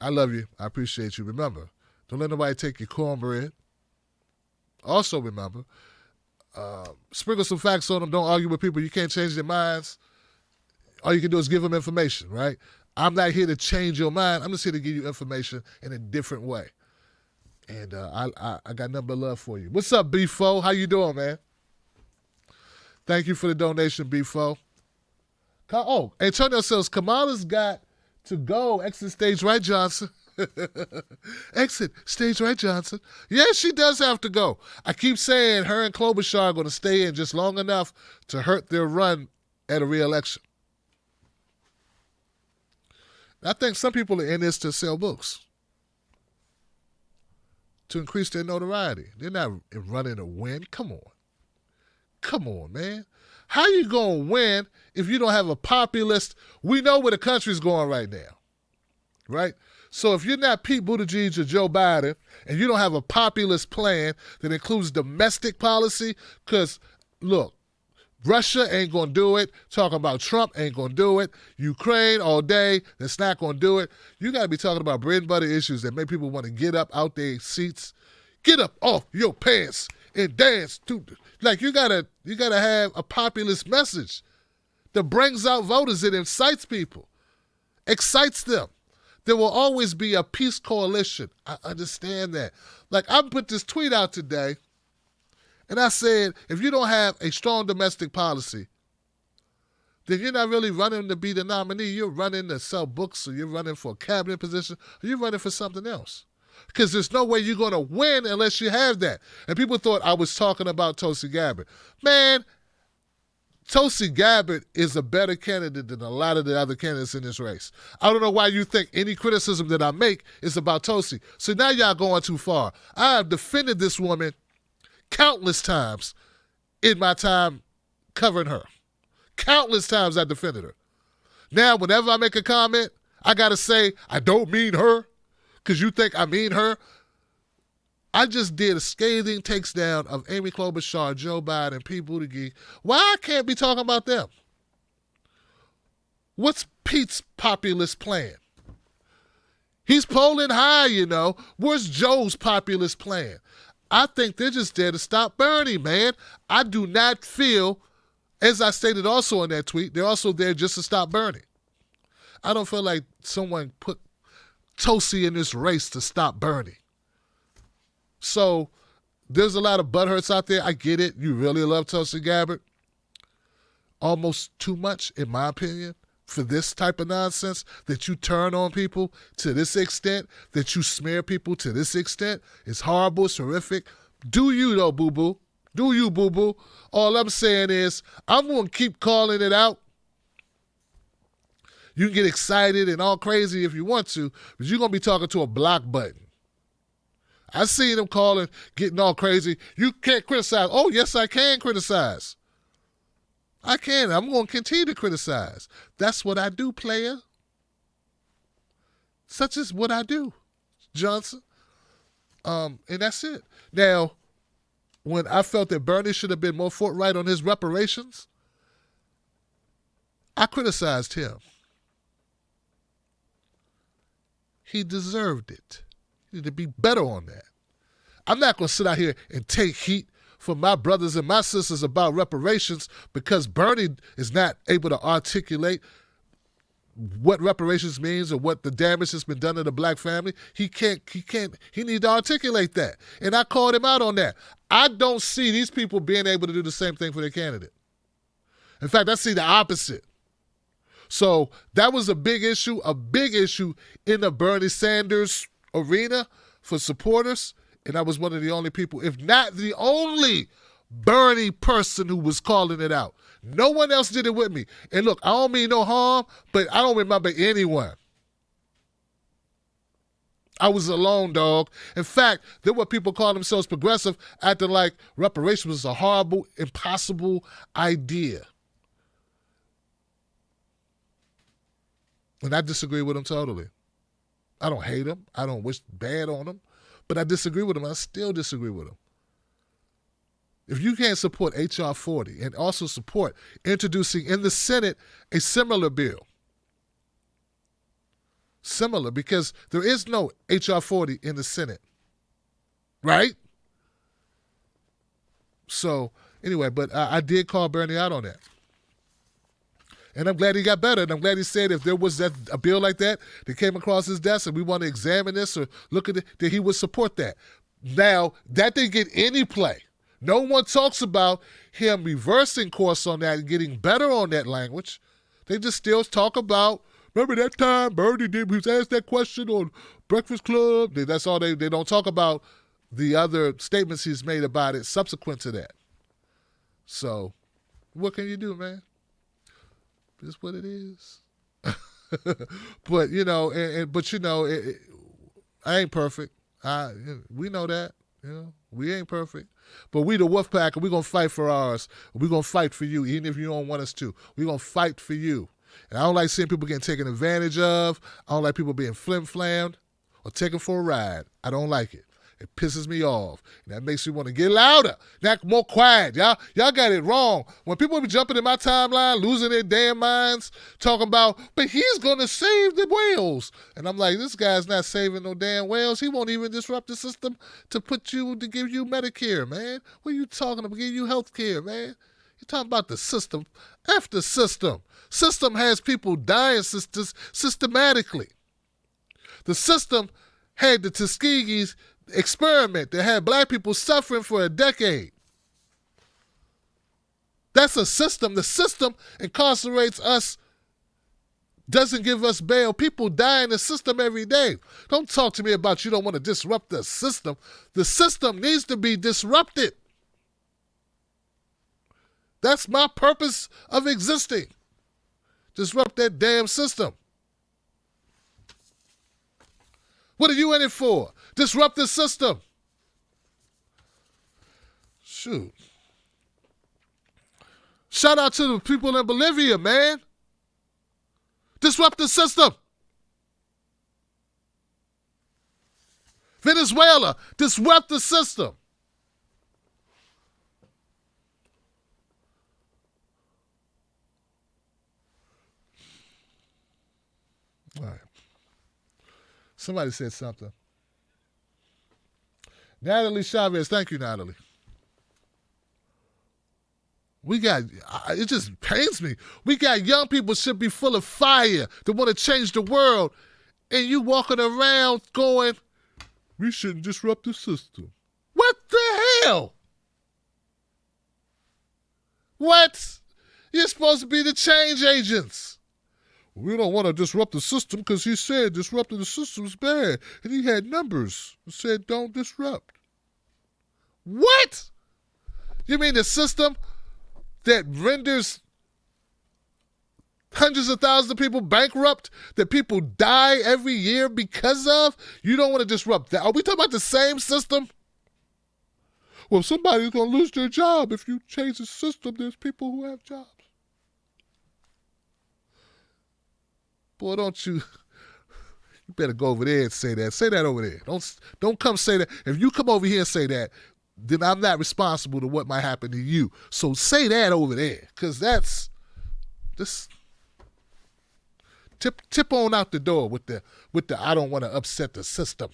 I love you. I appreciate you. Remember, don't let nobody take your cornbread. Also remember, sprinkle some facts on them. Don't argue with people. You can't change their minds. All you can do is give them information, right? I'm not here to change your mind. I'm just here to give you information in a different way. And I got nothing but love for you. What's up, B4? How you doing, man? Thank you for the donation, B4. Oh, Antonio says, Kamala's got to go. Exit stage right, Johnson. Exit stage right, Johnson. Yeah, she does have to go. I keep saying her and Klobuchar are going to stay in just long enough to hurt their run at a re-election. I think some people are in this to sell books, to increase their notoriety. They're not running to win. Come on, man. How you going to win if you don't have a populist? We know where the country's going right now, right? So if you're not Pete Buttigieg or Joe Biden and you don't have a populist plan that includes domestic policy, because, look, Russia ain't going to do it. Talking about Trump ain't going to do it. Ukraine all day, that's not going to do it. You got to be talking about bread and butter issues that make people want to get up out their seats, get up off your pants and dance to. Like, you gotta have a populist message that brings out voters, that incites people, excites them. There will always be a peace coalition. I understand that. Like, I put this tweet out today, and I said, if you don't have a strong domestic policy, then you're not really running to be the nominee. You're running to sell books, or you're running for a cabinet position, or you're running for something else. Because there's no way you're going to win unless you have that. And people thought I was talking about Tulsi Gabbard. Man, Tulsi Gabbard is a better candidate than a lot of the other candidates in this race. I don't know why you think any criticism that I make is about Tulsi. So now y'all going too far. I have defended this woman countless times in my time covering her. Countless times I defended her. Now, whenever I make a comment, I got to say, I don't mean her, because you think I mean her. I just did a scathing takedown of Amy Klobuchar, Joe Biden, Pete Buttigieg. Why I can't be talking about them? What's Pete's populist plan? He's polling high, you know. Where's Joe's populist plan? I think they're just there to stop Bernie, man. I do not feel, as I stated also in that tweet, they're also there just to stop Bernie. I don't feel like someone put Tosi in this race to stop Bernie. So there's a lot of butthurts out there. I get it. You really love Tulsi Gabbard. Almost too much, in my opinion, for this type of nonsense, that you turn on people to this extent, that you smear people to this extent. It's horrible. It's horrific. Do you, though, boo-boo? Do you, boo-boo? All I'm saying is I'm going to keep calling it out. You can get excited and all crazy if you want to, but you're going to be talking to a block button. I seen them calling, getting all crazy. You can't criticize. Oh, yes, I can criticize. I can. I'm going to continue to criticize. That's what I do, player. Such is what I do, Johnson. And that's it. Now, when I felt that Bernie should have been more forthright on his reparations, I criticized him. He deserved it. He need to be better on that. I'm not going to sit out here and take heat from my brothers and my sisters about reparations because Bernie is not able to articulate what reparations means or what the damage that's been done to the black family. He needs to articulate that. And I called him out on that. I don't see these people being able to do the same thing for their candidate. In fact, I see the opposite. So that was a big issue in the Bernie Sanders arena for supporters. And I was one of the only people, if not the only Bernie person who was calling it out. No one else did it with me. And look, I don't mean no harm, but I don't remember anyone. I was alone, dog. In fact, there were people calling themselves progressive, acting like reparations was a horrible, impossible idea. And I disagree with them totally. I don't hate them. I don't wish bad on them. But I disagree with them. I still disagree with them. If you can't support H.R. 40 and also support introducing in the Senate a similar bill, similar, because there is no H.R. 40 in the Senate, right? So anyway, but I did call Bernie out on that. And I'm glad he got better. And I'm glad he said if there was a bill like that came across his desk and we want to examine this or look at it, that he would support that. Now, that didn't get any play. No one talks about him reversing course on that and getting better on that language. They just still talk about, remember that time Bernie did, he was asked that question on Breakfast Club? That's all they don't talk about the other statements he's made about it subsequent to that. So, what can you do, man? It's what it is. But, you know, I ain't perfect. We know that. You know, we ain't perfect. But we the wolf pack, and we're going to fight for ours. We're going to fight for you, even if you don't want us to. We're going to fight for you. And I don't like seeing people getting taken advantage of. I don't like people being flim-flammed or taken for a ride. I don't like it. It pisses me off. And that makes me want to get louder, not more quiet. Y'all got it wrong. When people be jumping in my timeline, losing their damn minds, talking about, but he's going to save the whales. And I'm like, this guy's not saving no damn whales. He won't even disrupt the system to give you Medicare, man. What are you talking about? Give you health care, man. You're talking about the system. F the system. System has people dying systematically. The system had the Tuskegee's experiment that had black people suffering for a decade. That's a system. The system incarcerates us, doesn't give us bail. People die in the system every day. Don't talk to me about you don't want to disrupt the system. The system needs to be disrupted. That's my purpose of existing. Disrupt that damn system. What are you in it for? Disrupt the system. Shoot. Shout out to the people in Bolivia, man. Disrupt the system. Venezuela, disrupt the system. Somebody said something. Natalie Chavez, thank you, Natalie. It just pains me. We got young people should be full of fire that want to change the world, and you walking around going, we shouldn't disrupt the system. What the hell? What? You're supposed to be the change agents. We don't want to disrupt the system because he said disrupting the system is bad. And he had numbers that said don't disrupt. What? You mean the system that renders hundreds of thousands of people bankrupt, that people die every year because of? You don't want to disrupt that. Are we talking about the same system? Well, somebody's going to lose their job if you change the system. There's people who have jobs. Boy, don't you better go over there and say that. Say that over there. Don't come say that. If you come over here and say that, then I'm not responsible to what might happen to you. So say that over there, because that's just tip on out the door with the I don't want to upset the system.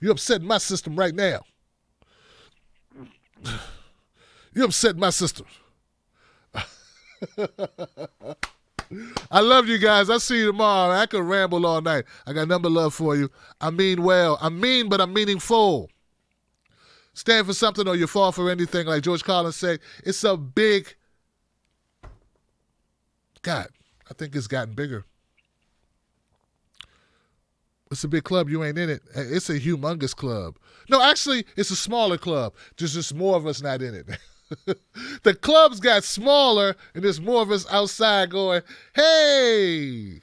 You're upsetting my system right now. You're upsetting my system. I love you guys. I'll see you tomorrow. I could ramble all night. I got number love for you. I mean well. I'm mean, but I'm meaningful. Stand for something or you fall for anything, like George Carlin said. It's a big... God, I think it's gotten bigger. It's a big club. You ain't in it. It's a humongous club. No, actually, it's a smaller club. Just more of us not in it. The club's got smaller, and there's more of us outside going, hey,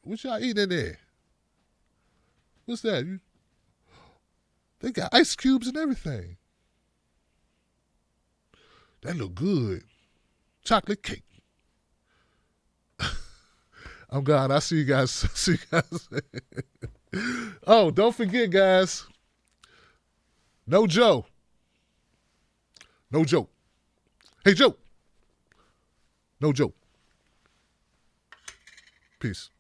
what y'all eating in there? What's that? They got ice cubes and everything. That look good. Chocolate cake. I'm gone. I'll see you guys. See you guys. Oh, don't forget, guys. No Joe. No joke. Hey, Joe. No joke. Peace.